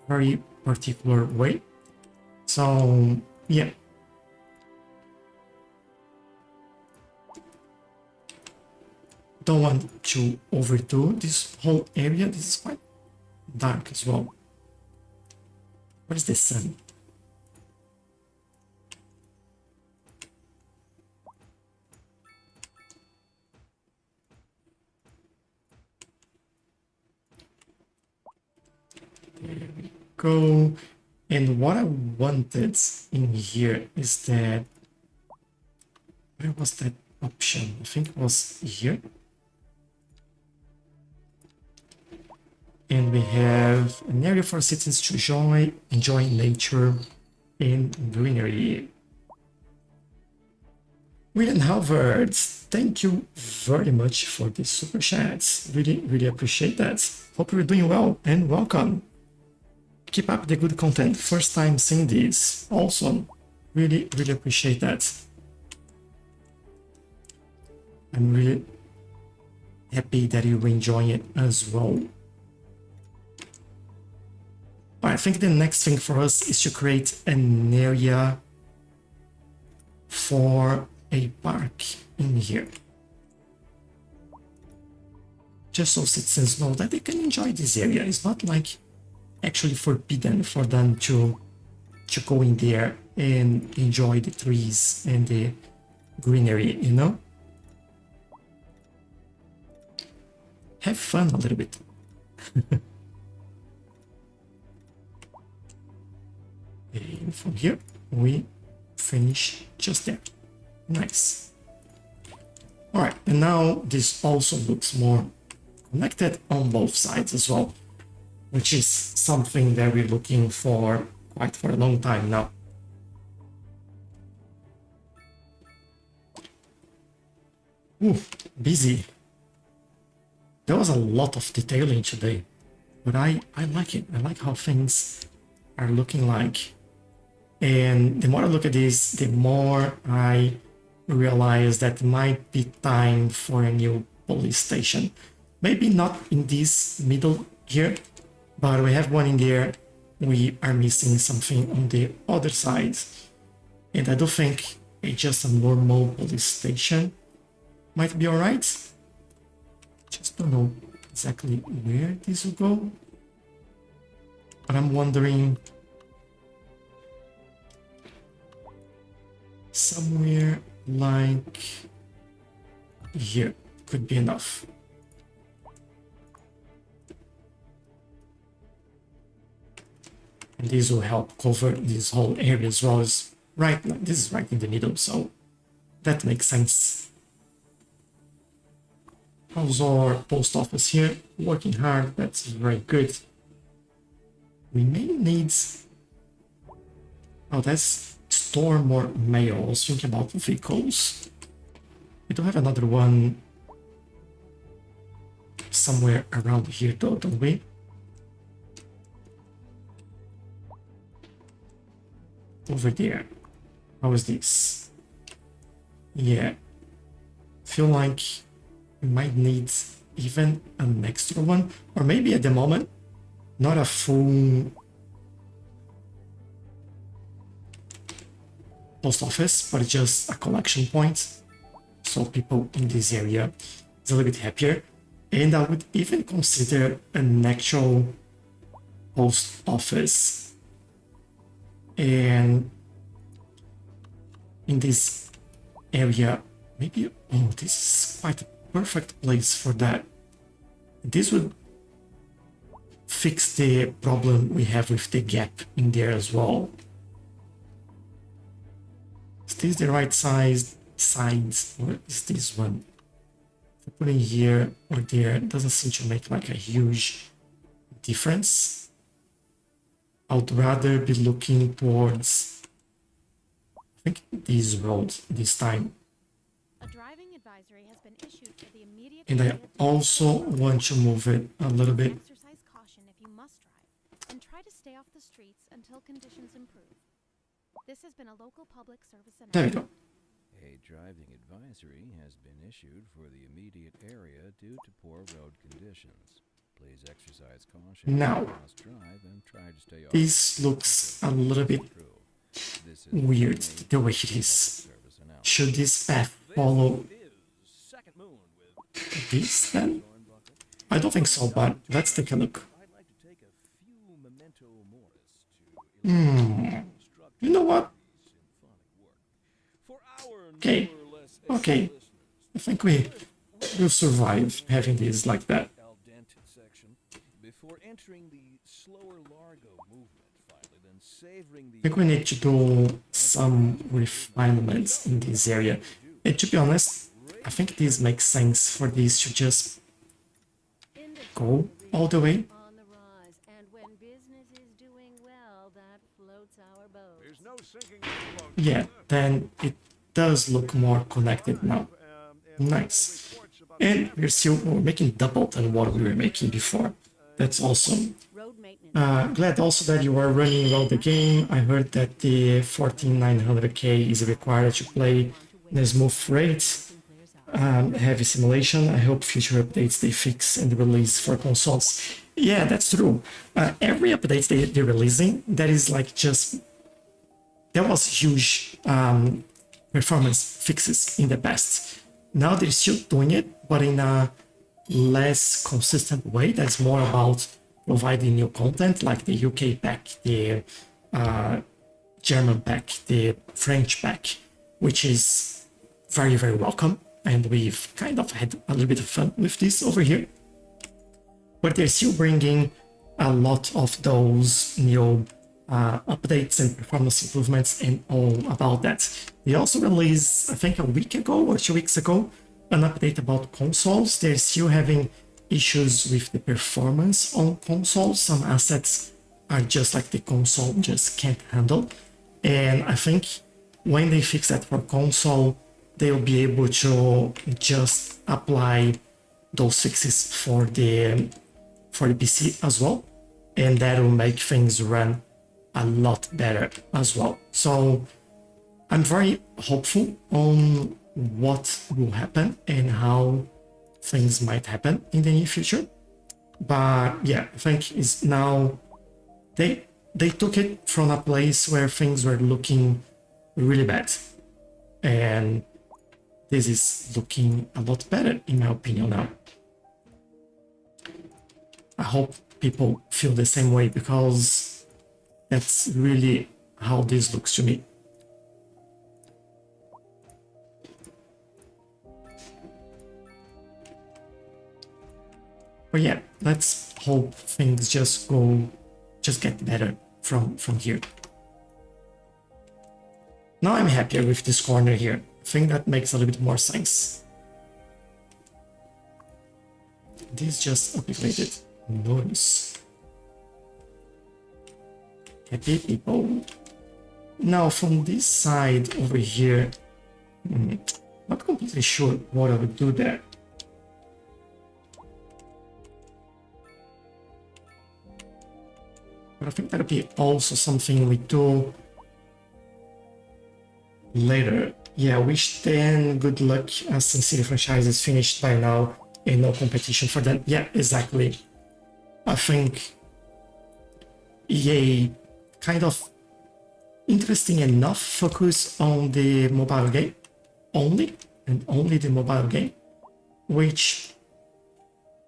very particular way. So yeah. Don't want to overdo this whole area. This is quite dark as well. Where's the sun? There we go. And what I wanted in here is that, where was that option? I think it was here. And we have an area for citizens to enjoy nature and greenery. William Halvard, thank you very much for the super chats. Really, really appreciate that. Hope you're doing well and welcome. Keep up the good content. First time seeing this. Awesome. Really, really appreciate that. I'm really happy that you're enjoying it as well. I think the next thing for us is to create an area for a park in here. Just so citizens know that they can enjoy this area. It's not like actually forbidden for them to go in there and enjoy the trees and the greenery, you know? Have fun a little bit. And from here, we finish just there. Nice. All right, and now this also looks more connected on both sides as well, which is something that we're looking for quite for a long time now. Ooh, busy. There was a lot of detailing today, but I like it. I like how things are looking like. And the more I look at this, the more I realize that it might be time for a new police station. Maybe not in this middle here, but we have one in there. We are missing something on the other side. And I do think just a normal police station might be alright. Just don't know exactly where this will go. But I'm wondering somewhere like here could be enough. And this will help cover this whole area as well as right. This is right in the middle, so that makes sense. How's our post office here? Working hard, that's very good. We may need. Oh, that's store more mail. I was thinking about vehicles. We don't have another one somewhere around here though, don't we? Over there. How is this? Yeah. Feel like we might need even an extra one, or maybe at the moment, not a full post office, but just a collection point. So people in this area is a little bit happier. And I would even consider an actual post office. And in this area, maybe, oh, this is quite a perfect place for that. This would fix the problem we have with the gap in there as well. Is this the right size sides, or is this one? If I put in here or there, it doesn't seem to make like a huge difference. I would rather be looking towards, I think, this road this time. A driving advisory has been issued for the immediate And I area to also want to move it a little bit. exercise caution if you must drive, and try to stay off the streets until conditions improve. This has been a local public service There we announcement. go. A driving advisory has been issued for the immediate area due to poor road conditions. Please exercise caution. Now, You must drive and try to stay off this looks a little bit This is weird a the way it is. service announcement. Should this path follow Is Second Moon with this then? Thornbuckle. I don't think so, but let's take a look. I'd like to take a few memento moris to You know what? symphonic work. For our Okay. more or less Okay. listeners, I think we will survive having this like that. al dente section before entering the slower largo movement finally, then savoring the I think we need to do some refinements in this area. And to be honest, I think this makes sense for this to just go all the way. On the rise, and when business is doing well, that floats our boat. There's no sinking in the boat. Yeah, then it does look more connected now. Nice. And we're making double than what we were making before. That's awesome. Road maintenance. Glad also that you are running well the game. I heard that the 14900K is required to play in a smooth rate. Heavy simulation. I hope future updates they fix and release for consoles. Yeah, that's true. Every update they're releasing, that is like just there was huge performance fixes in the past. Now they're still doing it, but in a less consistent way. That's more about providing new content, like the UK pack, the German pack, the French pack, which is very, very welcome. And we've kind of had a little bit of fun with this over here. But they're still bringing a lot of those new updates and performance improvements and all about that. They also released, I think a week ago or 2 weeks ago, an update about consoles. They're still having issues with the performance on consoles. Some assets are just like the console just can't handle. And I think when they fix that for console, they'll be able to just apply those fixes for the PC as well, and that will make things run a lot better as well. So I'm very hopeful on what will happen and how things might happen in the near future. But yeah, I think it's now they took it from a place where things were looking really bad, and this is looking a lot better in my opinion now. I hope people feel the same way, because that's really how this looks to me. But yeah, let's hope things just get better from here. Now I'm happier with this corner here. I think that makes a little bit more sense. This just upgraded. Nice. Happy people. Now from this side over here, not completely sure what I would do there. But I think that'll be also something we do later. Yeah, wish them good luck as Sin City franchise is finished by now and no competition for them. Yeah, exactly. I think EA kind of interesting enough focus on the mobile game only, and only the mobile game, which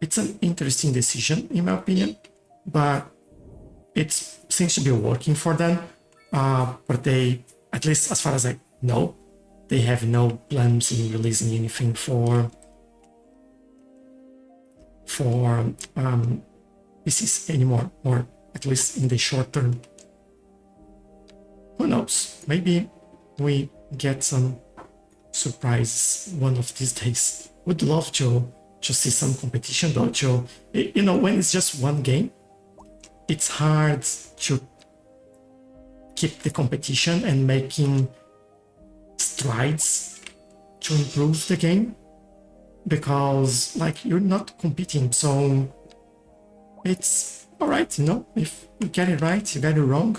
it's an interesting decision in my opinion, but it seems to be working for them. But they, at least as far as I know, they have no plans in releasing anything for PCs anymore, or at least in the short term. Who knows? Maybe we get some surprises one of these days. Would love to see some competition though. You know, when it's just one game, it's hard to keep the competition and making strides to improve the game, because like you're not competing, so it's all right, you know. If you get it right, you get it wrong,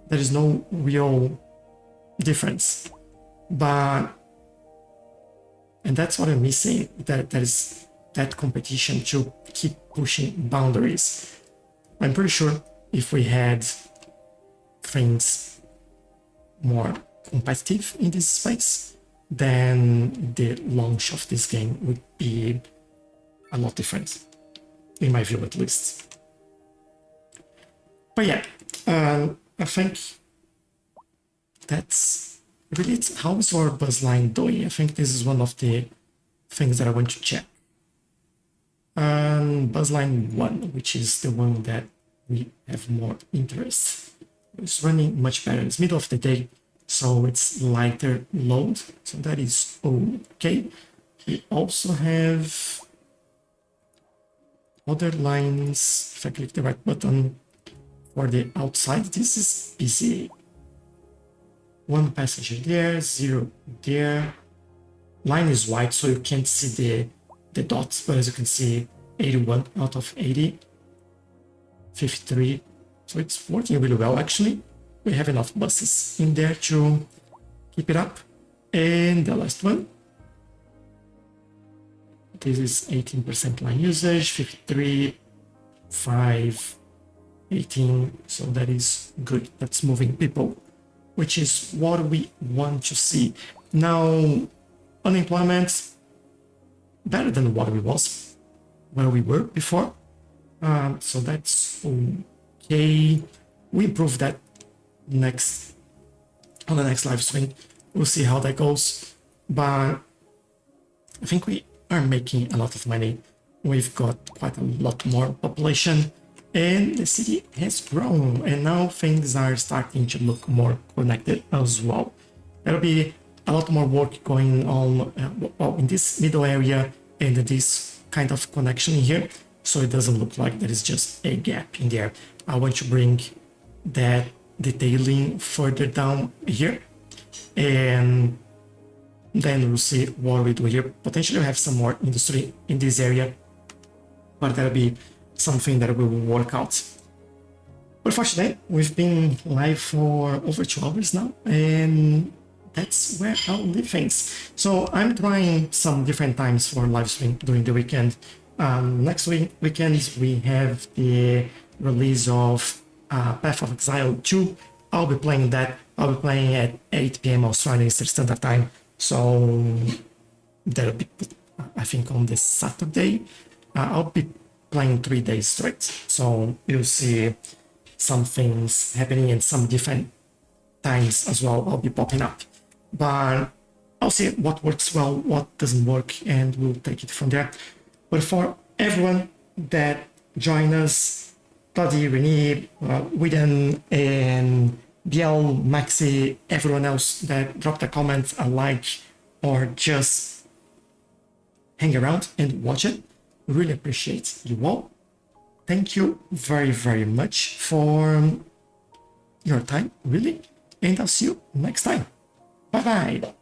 there is no real difference. And that's what I'm missing, that there is that competition to keep pushing boundaries. I'm pretty sure if we had things more competitive in this space, then the launch of this game would be a lot different, in my view at least. But yeah, I think that's really it. How is our buzzline doing? I think this is one of the things that I want to check. Buzzline 1, which is the one that we have more interest. It's running much better. It's middle of the day, so it's lighter load, so that is okay. We also have other lines. If I click the right button for the outside, this is busy. 1 passenger there, 0 there. Line is white, so you can't see the dots, but as you can see, 81 out of 80, 53. So it's working really well actually. We have enough buses in there to keep it up. And the last one, this is 18% line usage, 53, 5, 18. So that is good. That's moving people, which is what we want to see. Now, unemployment better than what where we were before. So that's okay. We improve that on the next live stream. We'll see how that goes. But I think we are making a lot of money. We've got quite a lot more population, and the city has grown, and now things are starting to look more connected as well. There'll be a lot more work going on in this middle area and this kind of connection here, so it doesn't look like there is just a gap in there. I want to bring that detailing further down here, and then we'll see what we do here. Potentially we have some more industry in this area, but that'll be something that we will work out. But for today, we've been live for over 2 hours now, and that's where I'll leave things. So I'm trying some different times for live stream during the weekend. Next weekend we have the release of Path of Exile 2. I'll be playing that. I'll be playing at 8 p.m. Australian Eastern Standard Time. So that'll be, I think, on this Saturday. I'll be playing 3 days straight. So you'll see some things happening in some different times as well. I'll be popping up. But I'll see what works well, what doesn't work, and we'll take it from there. But for everyone that joined us, Claudie, Renee, Whedon, and Biel, Maxi, everyone else that dropped a comment, a like, or just hang around and watch it, really appreciate you all. Thank you very, very much for your time, really, and I'll see you next time. Bye-bye.